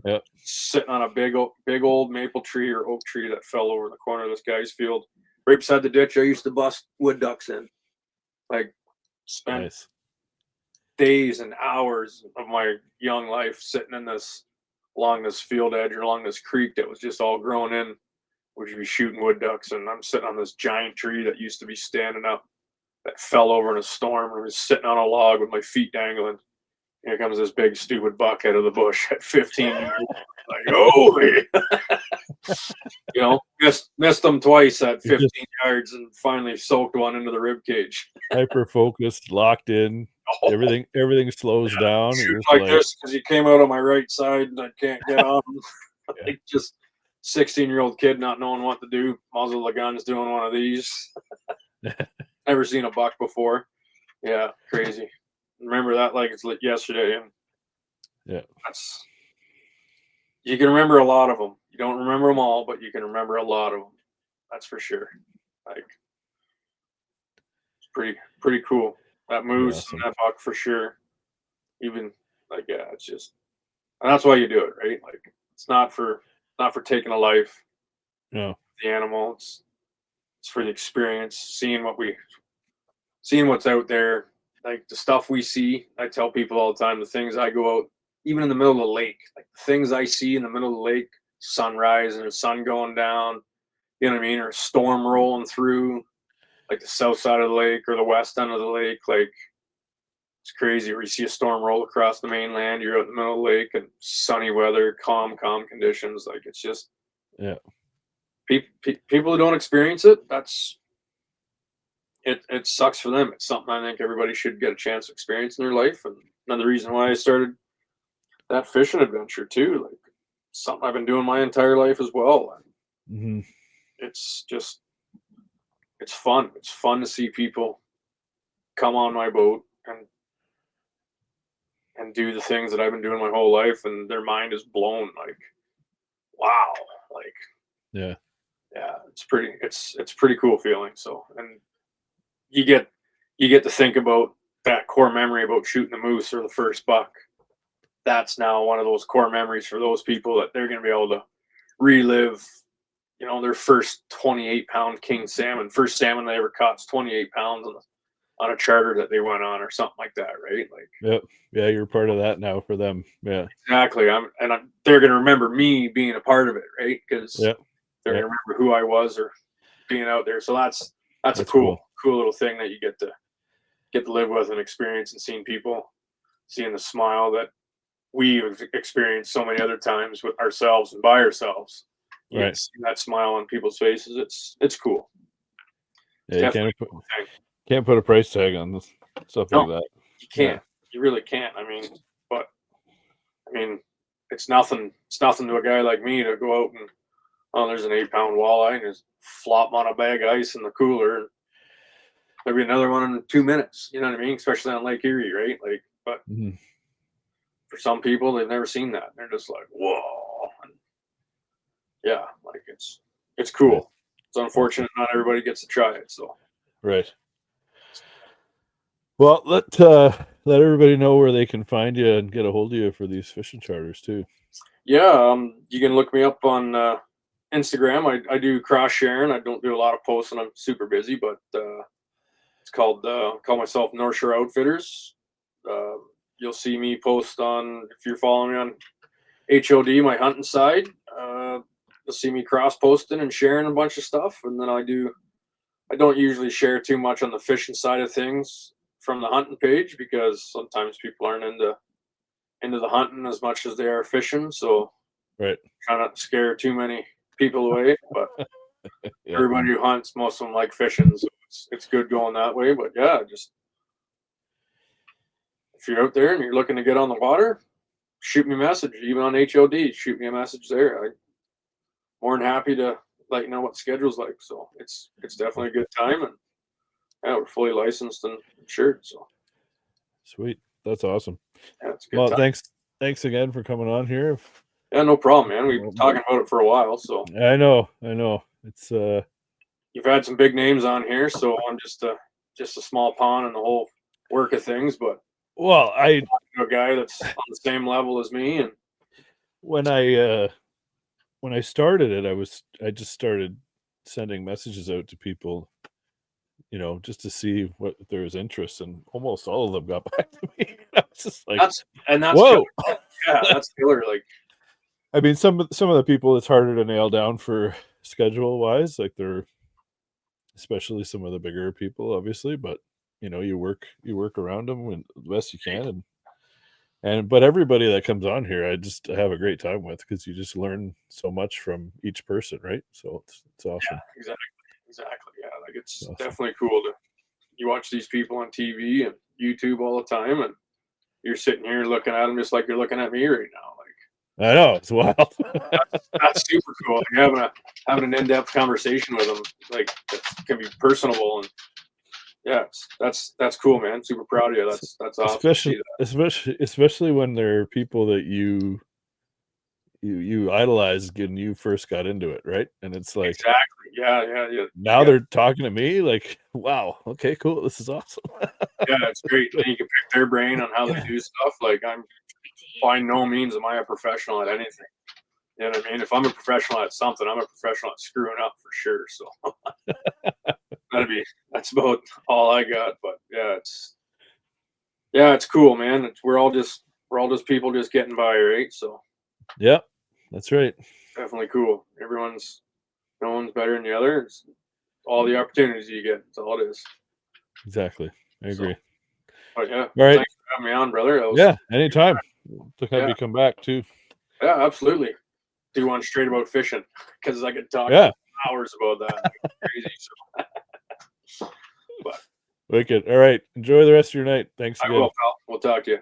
Yeah. Sitting on a big old maple tree or oak tree that fell over in the corner of this guy's field, right beside the ditch. I used to bust wood ducks in. Like, spent days and hours of my young life sitting in this along this field edge or along this creek that was just all grown in. Would you be shooting wood ducks? And I'm sitting on this giant tree that used to be standing up. That fell over in a storm and was sitting on a log with my feet dangling. Here comes this big stupid buck out of the bush at 15 years old. Like, holy! You know, missed them twice at 15 yards and finally soaked one into the rib cage. Hyper focused, locked in. Oh. Everything slows down. You're like this because he came out on my right side and I can't get on him. Like just 16-year-old kid not knowing what to do. Muzzle the gun's doing one of these. Never seen a buck before. Yeah, crazy. Remember that like it's yesterday. And you can remember a lot of them. You don't remember them all, but you can remember a lot of them. That's for sure. Like it's pretty cool. That moose and that buck for sure. Even like it's just, and that's why you do it, right? Like it's not for taking a life. No, the animal. It's for the experience, seeing what's out there, like the stuff we see. I tell people all the time, the things I go out, even in the middle of the lake, like the things I see in the middle of the lake, sunrise and the sun going down, you know what I mean? Or a storm rolling through, like the south side of the lake or the west end of the lake. Like it's crazy where you see a storm roll across the mainland, you're out in the middle of the lake and sunny weather, calm conditions. Like it's just, people who don't experience it, it sucks for them. It's something I think everybody should get a chance to experience in their life. And another reason why I started that fishing adventure too, like something I've been doing my entire life as well. It's just, it's fun. It's fun to see people come on my boat and do the things that I've been doing my whole life, and their mind is blown. Like, wow, like, yeah, it's pretty cool feeling. So, and you get to think about that core memory about shooting the moose or the first buck. That's now one of those core memories for those people that they're going to be able to relive, you know, their first 28-pound king salmon. First salmon they ever caught's 28 pounds on a charter that they went on or something like that, right? Like, yeah, you're part of that now for them. Yeah, exactly. They're going to remember me being a part of it, right? Because they're going to remember who I was or being out there. So that's a cool little thing that you get to live with and experience, and seeing the smile that we've experienced so many other times with ourselves and by ourselves. You see that smile on people's faces. It's cool. Yeah, you can't put a price tag on this stuff like that. You can't. You really can't. I mean, it's nothing to a guy like me to go out and oh, there's an 8-pound walleye, and just flop 'em on a bag of ice in the cooler. And there'll be another one in 2 minutes. You know what I mean? Especially on Lake Erie, right? Like, but Mhm. for some people, they've never seen that. They're just like, whoa. And yeah, like it's cool. Right. It's unfortunate not everybody gets to try it. So Right. Well, let everybody know where they can find you and get a hold of you for these fishing charters too. yeah, you can look me up on Instagram. I do cross sharing. I don't do a lot of posting. I'm super busy, but it's called call myself North Shore Outfitters. Uh, you'll see me post on, if you're following me on HOD, my hunting side. You'll see me cross posting and sharing a bunch of stuff, and then I don't usually share too much on the fishing side of things from the hunting page, because sometimes people aren't into the hunting as much as they are fishing. So Right. try not to scare too many people away. But Yeah. everybody who hunts, most of them like fishing, so it's good going that way. But yeah, just if you're out there and you're looking to get on the water, shoot me a message. Even on HOD, shoot me a message there. I'm more than happy to let you know what the schedule's like. So it's definitely a good time, and yeah, we're fully licensed and insured. So Sweet. That's awesome. yeah, it's a good Well, time. thanks again for coming on here. Yeah, no problem, man. We've been talking about it for a while. So I know. It's you've had some big names on here, so I'm just a small pawn in the whole work of things. But well, a guy that's on the same level as me, and when I started it, I just started sending messages out to people, just to see what if there was interest, and almost all of them got back to me. I was just like, that's whoa. killer. Yeah, that's killer. Like, I mean, some of the people it's harder to nail down for schedule wise, like they're especially some of the bigger people, obviously, but you work around them the best you can, but everybody that comes on here, I have a great time with, because you just learn so much from each person, right? So it's awesome. yeah, exactly. Yeah, like it's Awesome. definitely cool to you watch these people on TV and YouTube all the time, and you're sitting here looking at them just like you're looking at me right now. Like, I know, it's wild. that's super cool. Like having an in-depth conversation with them, like, that can be personable, and yeah, that's cool, man. Super proud of you. That's awesome to see that. Especially when there are people that you idolized when you first got into it, right? And it's like, Exactly. Yeah. now they're talking to me like, wow, okay, cool, this is awesome. Yeah, it's great. And you can pick their brain on how they do stuff. Like, I'm by no means am I a professional at anything. You know what I mean? If I'm a professional at something, I'm a professional at screwing up for sure. So that's about all I got. But yeah, it's cool, man. We're all just people just getting by, right? So Yeah, that's right. definitely cool. No one's better than the other. It's all the opportunities you get. That's all it is. Exactly. I agree. But yeah, All right. thanks for having me on, brother. Yeah, anytime. To have you come back too. Yeah, absolutely. Do one straight about fishing, because I could talk Yeah. for hours about that. Like, crazy. So. But Wicked. All right. Enjoy the rest of your night. Thanks I again. will, pal. We'll talk to you.